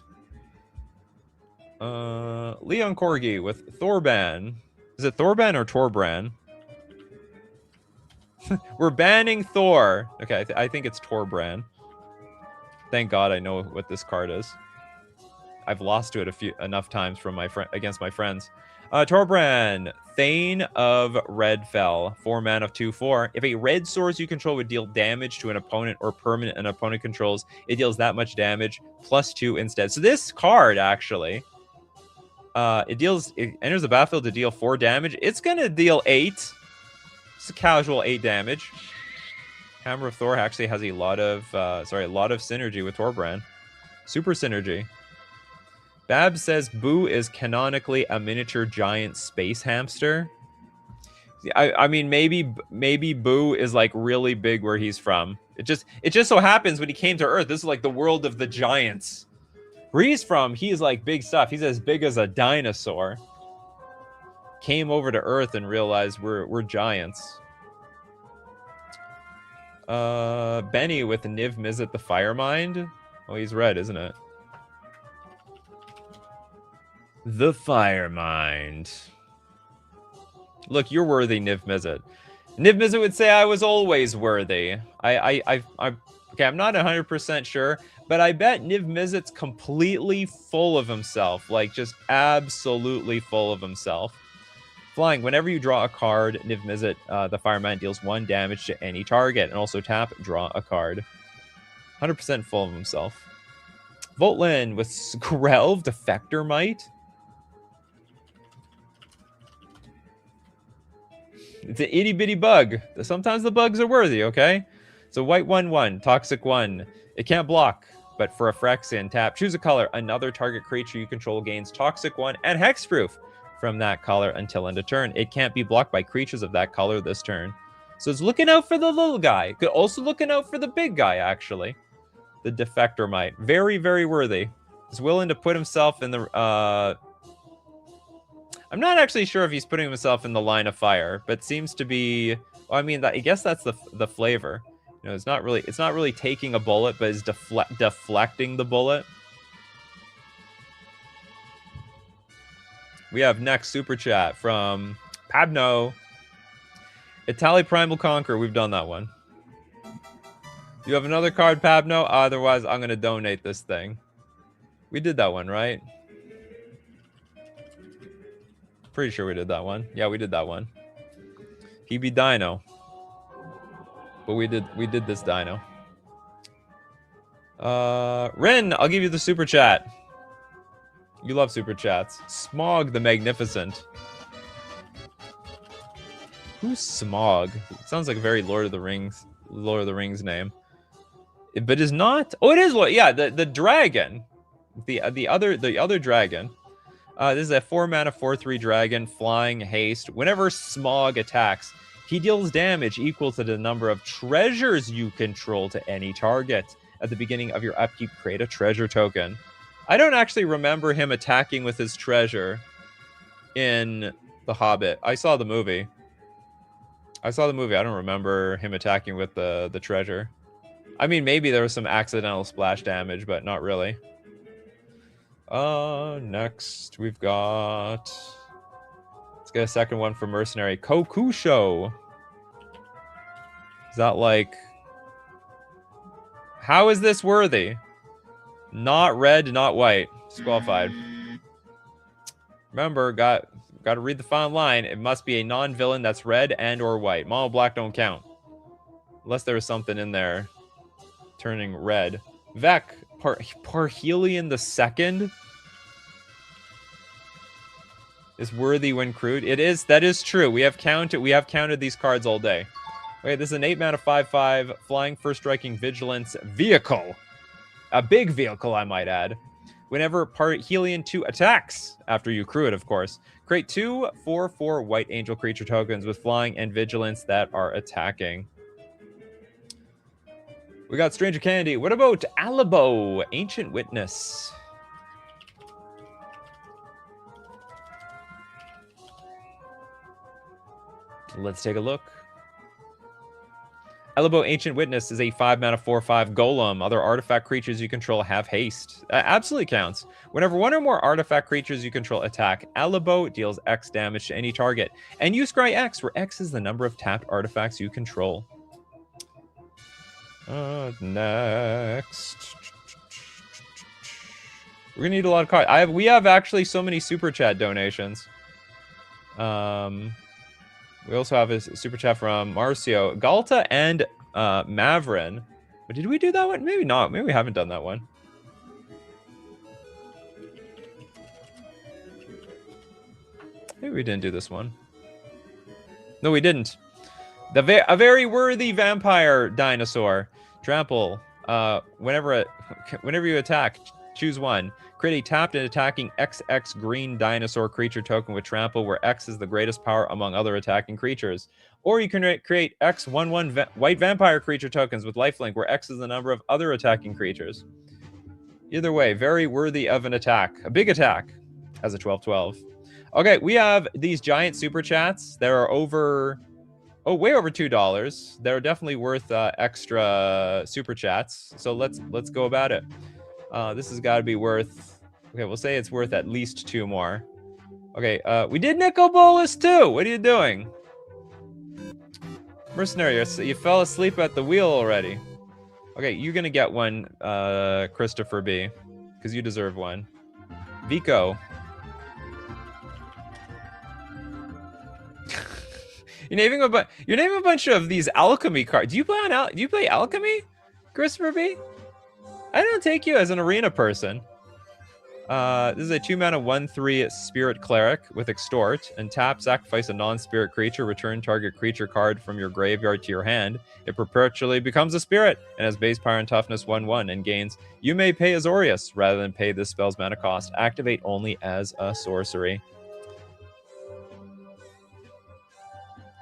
Leon Corgi with Thorban. Is it Thorban or Torbran? We're banning Thor. Okay, I think it's Torbran. Thank God I know what this card is. I've lost to it enough times from against my friends. Torbran, Thane of Redfell, 4 mana of 2/4. If a red source you control would deal damage to an opponent or permanent an opponent controls, it deals that much damage +2 instead. So this card actually, it enters the battlefield to deal 4 damage. It's gonna deal 8. It's a casual 8 damage. Hammer of Thor actually has a lot of synergy with Torbran. Super synergy. Bab says Boo is canonically a miniature giant space hamster. I mean, maybe Boo is like really big where he's from. It just so happens when he came to Earth, this is like the world of the giants. Where he's from, he's like big stuff. He's as big as a dinosaur. Came over to Earth and realized we're giants. Benny with Niv Mizzet the Firemind. Oh, he's red, isn't it? The Firemind. Look, you're worthy, Niv Mizzet. Niv Mizzet would say I was always worthy. Okay, I'm not 100% sure, but I bet Niv Mizzet's completely full of himself. Like, just absolutely full of himself. Flying, whenever you draw a card, Niv Mizzet, the Fireman deals 1 damage to any target. And also tap, draw a card. 100% full of himself. Voltlin with Skrelv, Defector Might. It's an itty-bitty bug. Sometimes the bugs are worthy, okay? So white 1/1, toxic 1. It can't block, but for a Phyrexian tap, choose a color. Another target creature you control gains toxic 1 and hexproof from that color until end of turn. It can't be blocked by creatures of that color this turn. So it's looking out for the little guy. Could also looking out for the big guy, actually. The Defector Might. Very, very worthy. He's willing to put himself in the... I'm not actually sure if he's putting himself in the line of fire, but seems to be... Well, I mean, I guess that's the flavor. You know, it's not really taking a bullet, but is deflecting the bullet. We have next super chat from Pabno. Itali Primal Conquer. We've done that one. You have another card, Pabno? Otherwise, I'm going to donate this thing. We did that one, right? Pretty sure we did that one. Yeah, we did that one. He be Dino. But we did this Dino. Rin, I'll give you the super chat. You love super chats. Smog the Magnificent. Who's Smog? It sounds like a very Lord of the Rings name. But is not. Oh, it is. Yeah, the dragon. The other dragon. This is a 4-mana 4/3 dragon, flying, haste. Whenever Smog attacks, he deals damage equal to the number of treasures you control to any target. At the beginning of your upkeep, create a treasure token. I don't actually remember him attacking with his treasure in The Hobbit. I saw the movie. I don't remember him attacking with the treasure. I mean, maybe there was some accidental splash damage, but not really. Next we've got... Let's get a second one for Mercenary. Kokusho. Is that like... How is this worthy? Not red, not white. Disqualified. Remember, got to read the final line. It must be a non-villain that's red and or white. Mono black don't count. Unless there was something in there turning red. Vec, Parhelion II is worthy when crude. It is. That is true. We have counted these cards all day. Wait, this is an 8-mana 5/5 flying, first striking, vigilance vehicle. A big vehicle, I might add. Whenever Parhelion 2 attacks, after you crew it, of course, create 2 4/4 white angel creature tokens with flying and vigilance that are attacking. We got Stranger Candy. What about Alebo, Ancient Witness? Let's take a look. Alebo, Ancient Witness is a 5-mana 4/5 golem. Other artifact creatures you control have haste. Absolutely counts. Whenever one or more artifact creatures you control attack, Alebo deals X damage to any target. And you scry X, where X is the number of tapped artifacts you control. Next. We're gonna need a lot of cards. We have actually so many super chat donations. We also have a super chat from Marcio, Galta, and Mavrin. But did we do that one? Maybe not. Maybe we haven't done that one. Maybe we didn't do this one. No, we didn't. A very worthy vampire dinosaur. Trample. Whenever you attack, choose one. Create a tapped and attacking XX green dinosaur creature token with trample, where X is the greatest power among other attacking creatures. Or you can create X 1/1 white vampire creature tokens with lifelink, where X is the number of other attacking creatures. Either way, very worthy of an attack. A big attack as a 12/12. Okay, we have these giant super chats. There are way over $2. They're definitely worth extra super chats. So let's go about it. This has got to be worth... Okay, we'll say it's worth at least 2 more. Okay, we did Nicol Bolas too! What are you doing? Mercenary, you fell asleep at the wheel already. Okay, you're gonna get one, Christopher B. Because you deserve one. Vico. You're naming a bunch of these alchemy cards. Do you play alchemy, Christopher B? I don't take you as an arena person. This is a 2-mana 1/3 Spirit Cleric with Extort, and tap, sacrifice a non-spirit creature, return target creature card from your graveyard to your hand. It perpetually becomes a spirit, and has base power and toughness 1/1, and gains, you may pay Azorius, rather than pay this spell's mana cost. Activate only as a sorcery.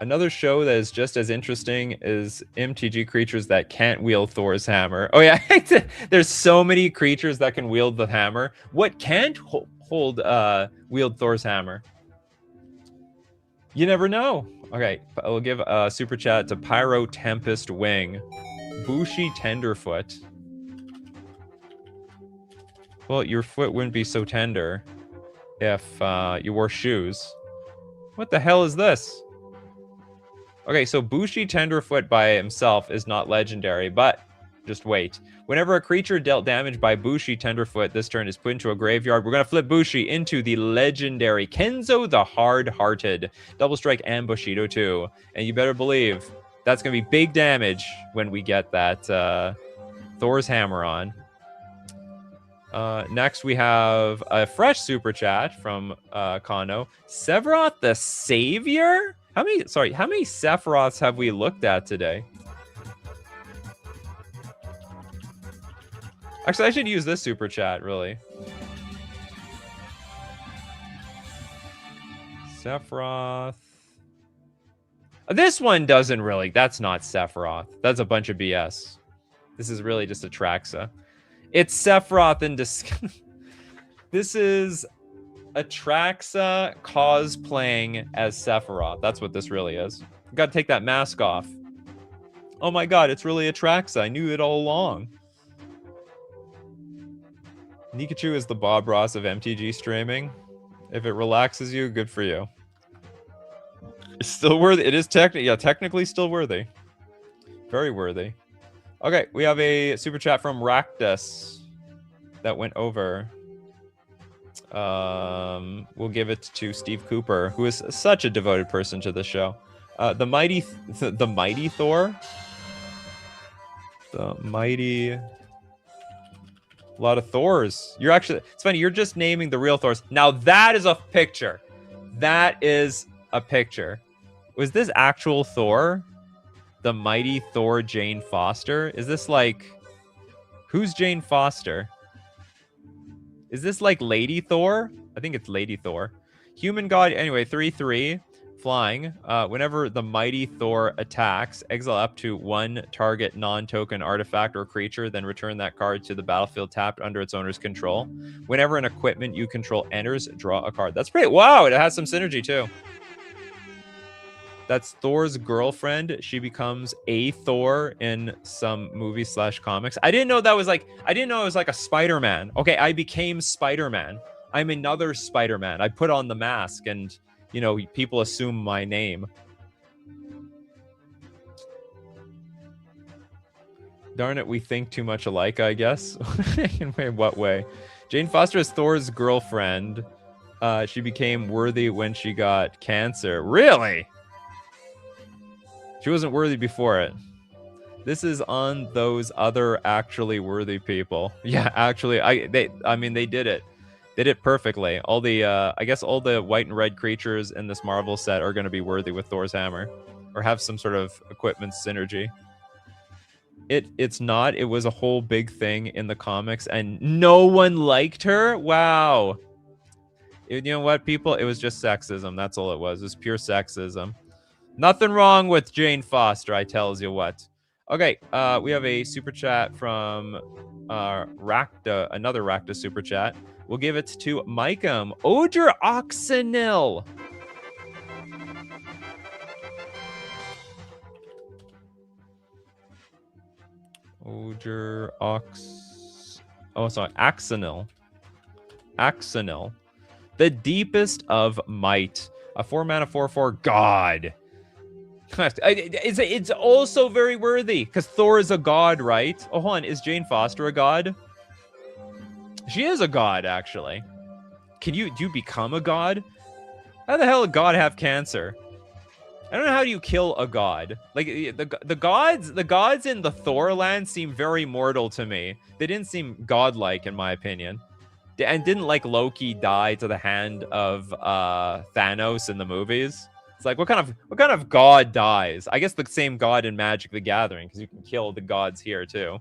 Another show that is just as interesting is MTG creatures that can't wield Thor's hammer. Oh yeah, there's so many creatures that can wield the hammer. What can't wield Thor's hammer? You never know. Okay, we'll give a super chat to Pyro Tempest Wing. Bushi Tenderfoot. Well, your foot wouldn't be so tender if you wore shoes. What the hell is this? Okay, so Bushi Tenderfoot by himself is not legendary, but just wait. Whenever a creature dealt damage by Bushi Tenderfoot this turn is put into a graveyard, we're going to flip Bushi into the legendary Kenzo the Hard-Hearted. Double Strike and Bushido too. And you better believe that's going to be big damage when we get that Thor's Hammer on. Next, we have a fresh super chat from Kano. Sephiroth the Savior? How many Sephiroths have we looked at today? Actually, I should use this super chat, really. Sephiroth. This one doesn't really. That's not Sephiroth. That's a bunch of BS. This is really just Atraxa. It's Sephiroth in disguise. This is Atraxa cosplaying as Sephiroth. That's what this really is. You gotta take that mask off. Oh my god, it's really Atraxa. I knew it all along. Nikachu is the Bob Ross of MTG streaming. If it relaxes you, good for you. It's still worthy. It is technically still worthy. Very worthy. Okay, we have a super chat from Raktus that went over. We'll give it to Steve Cooper, who is such a devoted person to the show. The mighty Thor. The mighty. A lot of Thors. You're actually. It's funny. You're just naming the real Thors. Now that is a picture. That is a picture. Was this actual Thor? The mighty Thor Jane Foster? Is this like... Who's Jane Foster? Is this like Lady Thor? I think it's Lady Thor. Human God, anyway, 3/3, flying. Whenever the mighty Thor attacks, exile up to one target non-token artifact or creature, then return that card to the battlefield tapped under its owner's control. Whenever an equipment you control enters, draw a card. That's pretty... Wow, it has some synergy too. That's Thor's girlfriend. She becomes a Thor in some movie/comics. I didn't know that was like... I didn't know it was like a Spider-Man. Okay, I became Spider-Man. I'm another Spider-Man. I put on the mask and, you know, people assume my name. Darn it, we think too much alike, I guess. In what way? Jane Foster is Thor's girlfriend. She became worthy when she got cancer. Really? She wasn't worthy before it. This is on those other actually worthy people. Yeah, actually, I mean, they did it. They did it perfectly. All the, I guess all the white and red creatures in this Marvel set are going to be worthy with Thor's hammer. Or have some sort of equipment synergy. It's not. It was a whole big thing in the comics, and no one liked her? Wow. You know what, people? It was just sexism. That's all it was. It was pure sexism. Nothing wrong with Jane Foster, I tells you what. Okay, we have a super chat from Rakta, another Rakta super chat. We'll give it to Micum. Odger Oxenil. Odger Ox... Oh, sorry, Axenil. Axenil. The deepest of might. A 4-mana 4/4 god. It's also very worthy because Thor is a god, right? Oh, hold on. Is Jane Foster a god? She is a god, actually. Do you become a god? How the hell did a god have cancer? I don't know how do you kill a god. Like the gods in the Thor land seem very mortal to me. They didn't seem godlike in my opinion. And didn't like Loki die to the hand of Thanos in the movies? It's like, what kind of god dies? I guess the same god in Magic the Gathering, because you can kill the gods here too.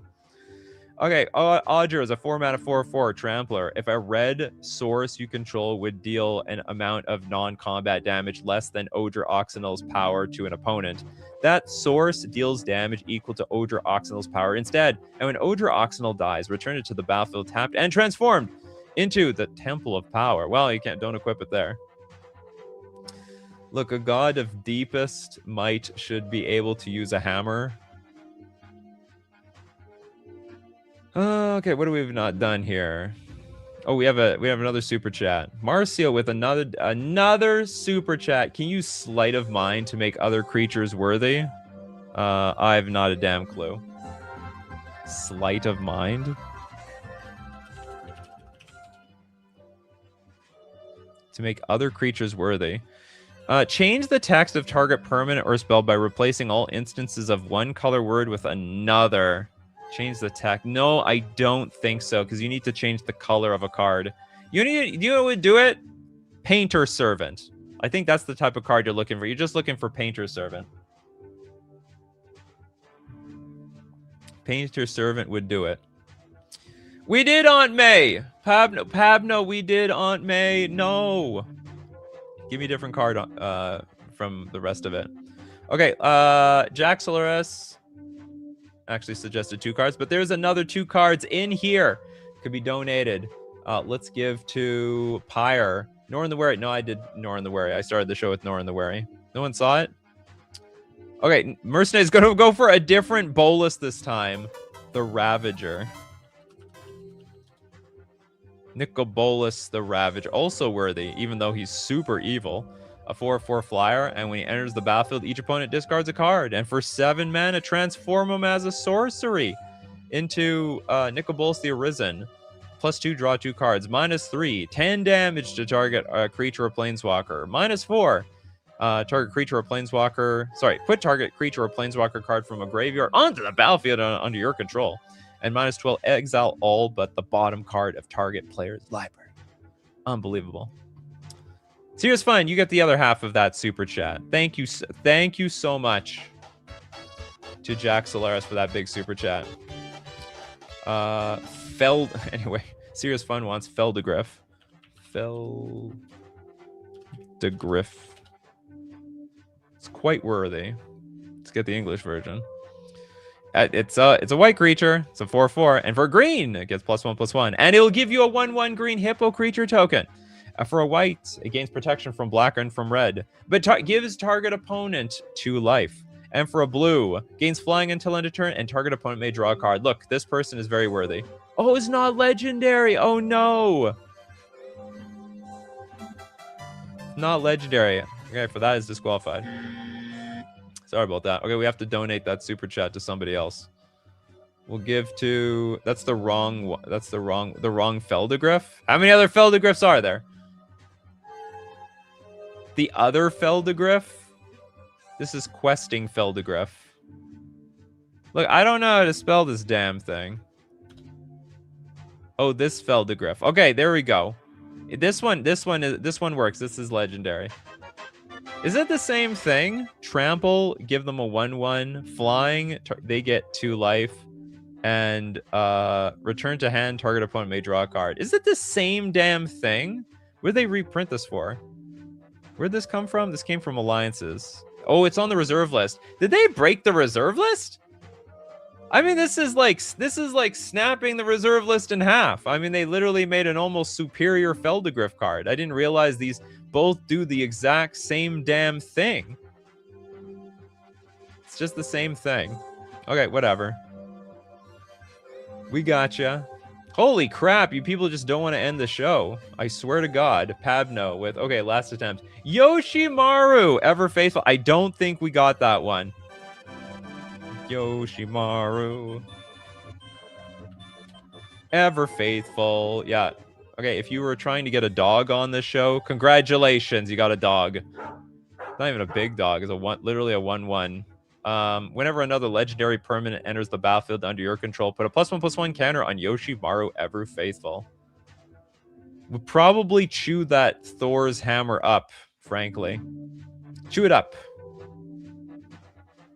Okay, Audra is a 4-mana 4/4 Trampler. If a red source you control would deal an amount of non-combat damage less than Odra Oxynal's power to an opponent, that source deals damage equal to Odra Oxynal's power instead. And when Odra Oxynal dies, return it to the battlefield tapped and transformed into the Temple of Power. Well, you don't equip it there. Look, a god of deepest might should be able to use a hammer. Okay, what have we not done here? Oh, we have another super chat. Marcio with another super chat. Can you use sleight of mind to make other creatures worthy? I have not a damn clue. Sleight of mind? To make other creatures worthy. Change the text of target permanent or spell by replacing all instances of one color word with another. Change the text. No, I don't think so, because you need to change the color of a card. You know what would do it? Painter Servant. I think that's the type of card you're looking for. You're just looking for Painter Servant. Painter Servant would do it. We did Aunt May. Pabno, we did Aunt May. No. Give me a different card from the rest of it. Okay, Jack Solaris actually suggested 2 cards, but there's another 2 cards in here. Could be donated. Let's give to Pyre. Nor in the Wary. No, I did Nor in the Wary. I started the show with Nor in the Wary. No one saw it? Okay, Mercenary's going to go for a different Bolus this time. The Ravager. Nicobolus the Ravager. Also worthy, even though he's super evil. A 4/4 flyer, and when he enters the battlefield, each opponent discards a card. And for 7 mana, transform him as a sorcery into Nicobolus the Arisen. +2, draw 2 cards. -3, 10 damage to target a creature or planeswalker. -4, target creature or planeswalker. Sorry, put target creature or planeswalker card from a graveyard onto the battlefield under your control. And -12, exile all but the bottom card of target player's library. Unbelievable. Serious Fun, you get the other half of that super chat. Thank you so much to Jack Solaris for that big super chat. Anyway, Serious Fun wants Feldegriff. Feldegriff. It's quite worthy. Let's get the English version. It's a white creature. It's a 4/4, and for green, it gets +1/+1, and it'll give you a 1/1 green hippo creature token. For a white, it gains protection from black and from red, but gives target opponent 2 life. And for a blue, gains flying until end of turn, and target opponent may draw a card. Look, this person is very worthy. Oh, it's not legendary. Oh no. Not legendary. Okay, for that is disqualified. Sorry about that. Okay, we have to donate that super chat to somebody else. We'll give to... That's the wrong Feldegriff. How many other Feldegriffs are there? The other Feldegriff? This is questing Feldegriff. Look, I don't know how to spell this damn thing. Oh, this Feldegriff. Okay, there we go. This one works. This is legendary. Is it the same thing? Trample, give them a 1/1. Flying, they get 2 life. And return to hand, target opponent may draw a card. Is it the same damn thing? Where'd they reprint this for? Where'd this come from? This came from Alliances. Oh, it's on the reserve list. Did they break the reserve list? I mean, this is like snapping the reserve list in half. I mean, they literally made an almost superior Feldegriff card. I didn't realize these both do the exact same damn thing. It's just the same thing. Okay, whatever. We gotcha. Holy crap, you people just don't want to end the show. I swear to God. Pabno with, okay, last attempt. Yoshimaru, ever faithful. I don't think we got that one. Yoshimaru. Ever faithful. Yeah. Okay, if you were trying to get a dog on this show, congratulations, you got a dog. Not even a big dog. It's literally a 1/1. Whenever another legendary permanent enters the battlefield under your control, put a +1/+1 counter on Yoshimaru, ever faithful. Would probably chew that Thor's hammer up, frankly. Chew it up.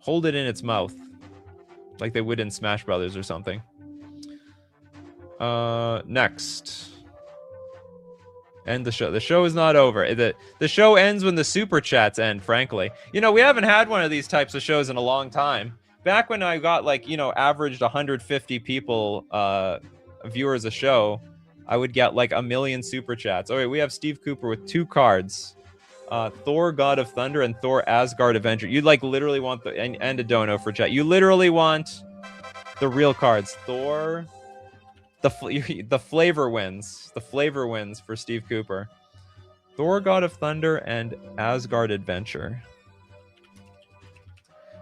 Hold it in its mouth. Like they would in Smash Brothers or something. Next. End the show. The show is not over. The show ends when the super chats end, frankly. You know, we haven't had one of these types of shows in a long time. Back when I got, like, you know, averaged 150 people, viewers a show, I would get like 1 million super chats. Okay, we have Steve Cooper with 2 cards. Thor, God of Thunder, and Thor, Asgard Avenger. You like literally want the and a dono for chat. You literally want the real cards. Thor, the flavor wins. The flavor wins for Steve Cooper. Thor, God of Thunder, and Asgard Adventure.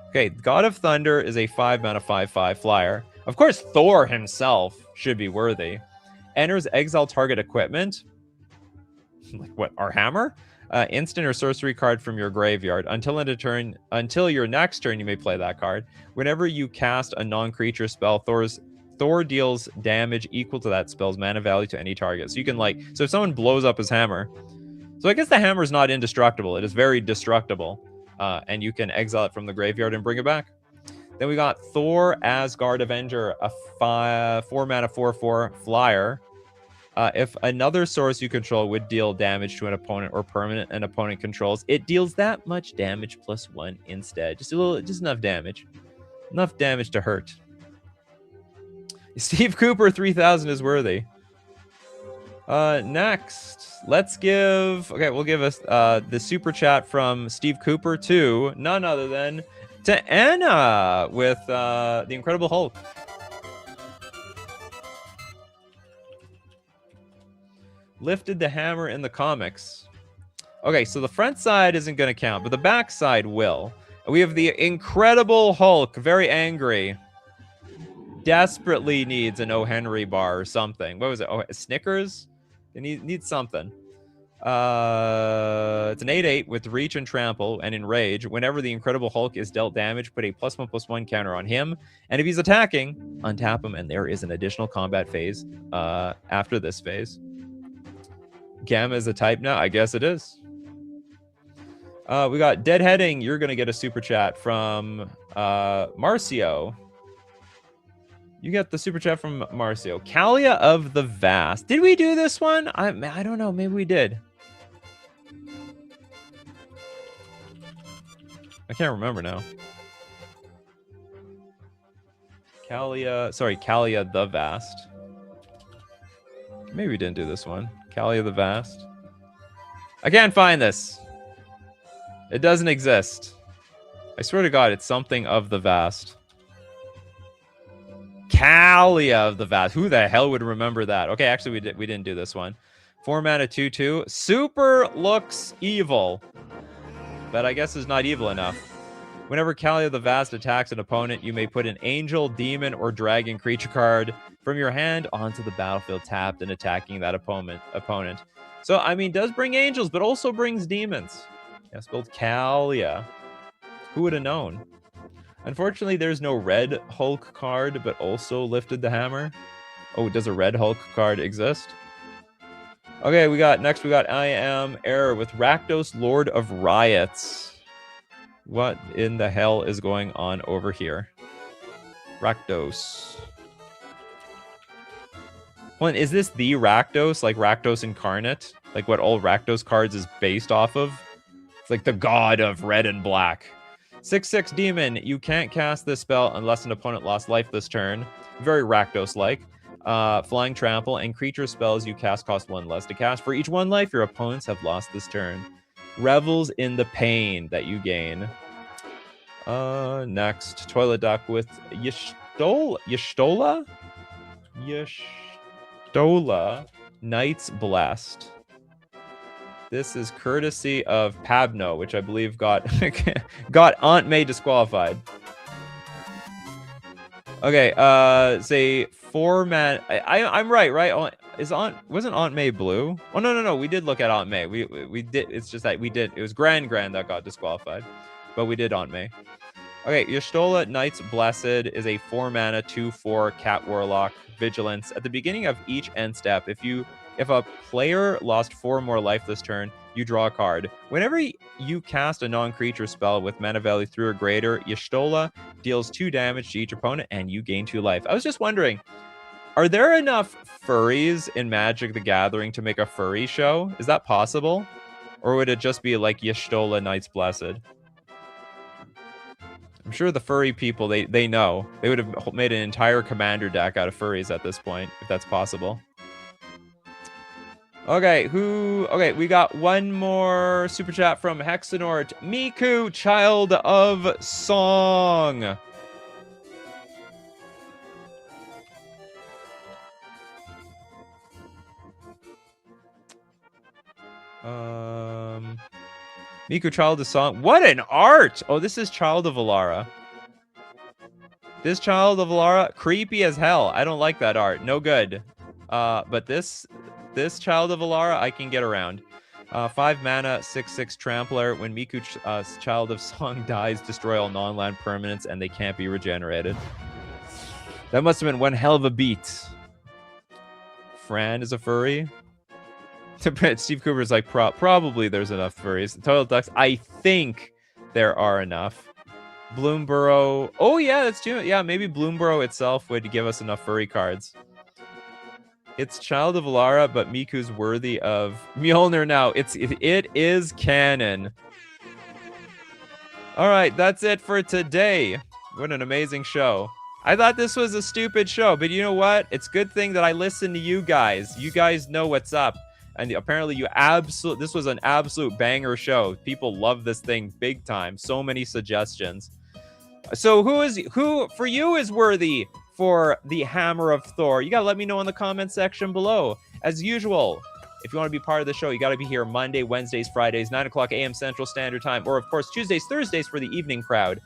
Okay, God of Thunder is a 5-mana 5/5 flyer. Of course, Thor himself should be worthy. Enters exile target equipment. Like what? Our hammer? Instant or sorcery card from your graveyard. Until your next turn, you may play that card. Whenever you cast a non-creature spell, Thor deals damage equal to that spell's mana value to any target. So you can so if someone blows up his hammer, so I guess the hammer is not indestructible. It is very destructible, and you can exile it from the graveyard and bring it back. Then we got Thor, Asgard Avenger, a 4-mana 4/4 flyer. If another source you control would deal damage to an opponent or permanent an opponent controls, it deals that much damage +1 instead. Just enough damage. Enough damage to hurt. Steve Cooper 3000 is worthy. Next, we'll give us the super chat from Steve Cooper to none other than to Anna with the Incredible Hulk. Lifted the hammer in the comics. Okay, so the front side isn't going to count, but the back side will. We have the Incredible Hulk, very angry. Desperately needs an O. Henry bar or something. What was it? Oh, Snickers? It needs something. It's an 8/8 with reach and trample and enrage. Whenever the Incredible Hulk is dealt damage, put a +1/+1 counter on him. And if he's attacking, untap him, and there is an additional combat phase after this phase. Gamma is a type now? I guess it is. We got Deadheading. You're going to get a super chat from Marcio. You get the super chat from Marcio. Kalia of the Vast. Did we do this one? I don't know. Maybe we did. I can't remember now. Kalia the Vast. Maybe we didn't do this one. Kalia the Vast. I can't find this. It doesn't exist. I swear to God, it's something of the Vast. Kalia of the Vast. Who the hell would remember that? Okay, actually, we didn't do this one. 4-mana 2/2. Super looks evil, but I guess is not evil enough. Whenever Kalia the Vast attacks an opponent, you may put an angel, demon, or dragon creature card from your hand onto the battlefield tapped and attacking that opponent. So, I mean, does bring angels, but also brings demons. Yeah, spelled Kalia. Who would have known? Unfortunately, there's no red Hulk card, but also lifted the hammer. Oh, does a red Hulk card exist? Okay, next we got I Am Error with Rakdos, Lord of Riots. What in the hell is going on over here? Rakdos. Well, is this the Rakdos? Like Rakdos Incarnate? Like what all Rakdos cards is based off of? It's like the god of red and black. 6/6 Demon. You can't cast this spell unless an opponent lost life this turn. Very Rakdos-like. Flying Trample, and creature spells you cast cost 1 less to cast. For each 1 life, your opponents have lost this turn. Revels in the pain that you gain. Next, Toilet Duck with Y'shtola? Knights Blessed. This is courtesy of Pabno, which I believe got Aunt May disqualified. Okay, say 4-mana. I'm right? Wasn't Aunt May blue? Oh no, we did look at Aunt May. We did. It's just that we did. It was Grand that got disqualified, but we did Aunt May. Okay, Y'shtola Knights Blessed is a 4-mana 2/4 Cat Warlock Vigilance. At the beginning of each end step, if If a player lost 4 or more life this turn, you draw a card. Whenever you cast a non-creature spell with mana value 3 or greater, Y'shtola deals 2 damage to each opponent, and you gain 2 life. I was just wondering, are there enough furries in Magic the Gathering to make a furry show? Is that possible? Or would it just be like Y'shtola Knights Blessed? I'm sure the furry people, they know. They would have made an entire commander deck out of furries at this point, if that's possible. Okay, okay, we got one more super chat from Hexenort. Miku, Child of Song. Miku, Child of Song. What an art! Oh, this is Child of Alara. This Child of Alara, creepy as hell. I don't like that art. No good. But this Child of Alara, I can get around. 5 mana, 6/6 Trampler. When Miku, Child of Song dies, destroy all non-land permanents, and they can't be regenerated. That must have been one hell of a beat. Fran is a furry. Steve Cooper's like, probably there's enough furries. Total Ducks, I think there are enough. Bloomborough. Oh, yeah, that's true. Yeah, maybe Bloomborough itself would give us enough furry cards. It's Child of Alara, but Miku's worthy of Mjolnir now. It is canon. All right, that's it for today. What an amazing show. I thought this was a stupid show, but you know what? It's a good thing that I listen to you guys. You guys know what's up. And apparently this was an absolute banger show. People love this thing big time. So many suggestions. So who for you is worthy for the Hammer of Thor? You gotta let me know in the comment section below. As usual, if you want to be part of the show, you gotta be here Monday, Wednesdays, Fridays, 9 o'clock a.m. Central Standard Time, or of course Tuesdays, Thursdays for the evening crowd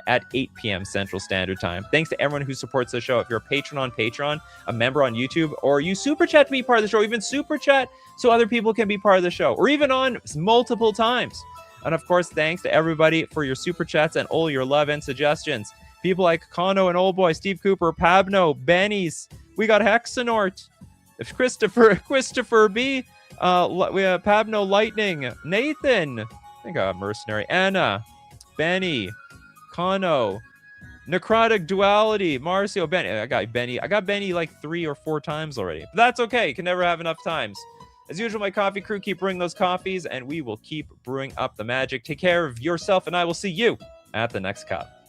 at 8 p.m. Central Standard Time. Thanks to everyone who supports the show. If you're a patron on Patreon, a member on YouTube, or you super chat to be part of the show, even super chat so other people can be part of the show, or even on multiple times. And of course, thanks to everybody for your super chats and all your love and suggestions. People like Kano and Old Boy, Steve Cooper, Pabno, Benny's. We got Hexenort, Christopher B. We have Pabno Lightning, Nathan. I think a mercenary. Anna, Benny, Kano, Necrotic Duality, Marcio, Benny. I got Benny like 3 or 4 times already. But that's okay. You can never have enough times. As usual, my coffee crew, keep brewing those coffees, and we will keep brewing up the magic. Take care of yourself, and I will see you at the next cup.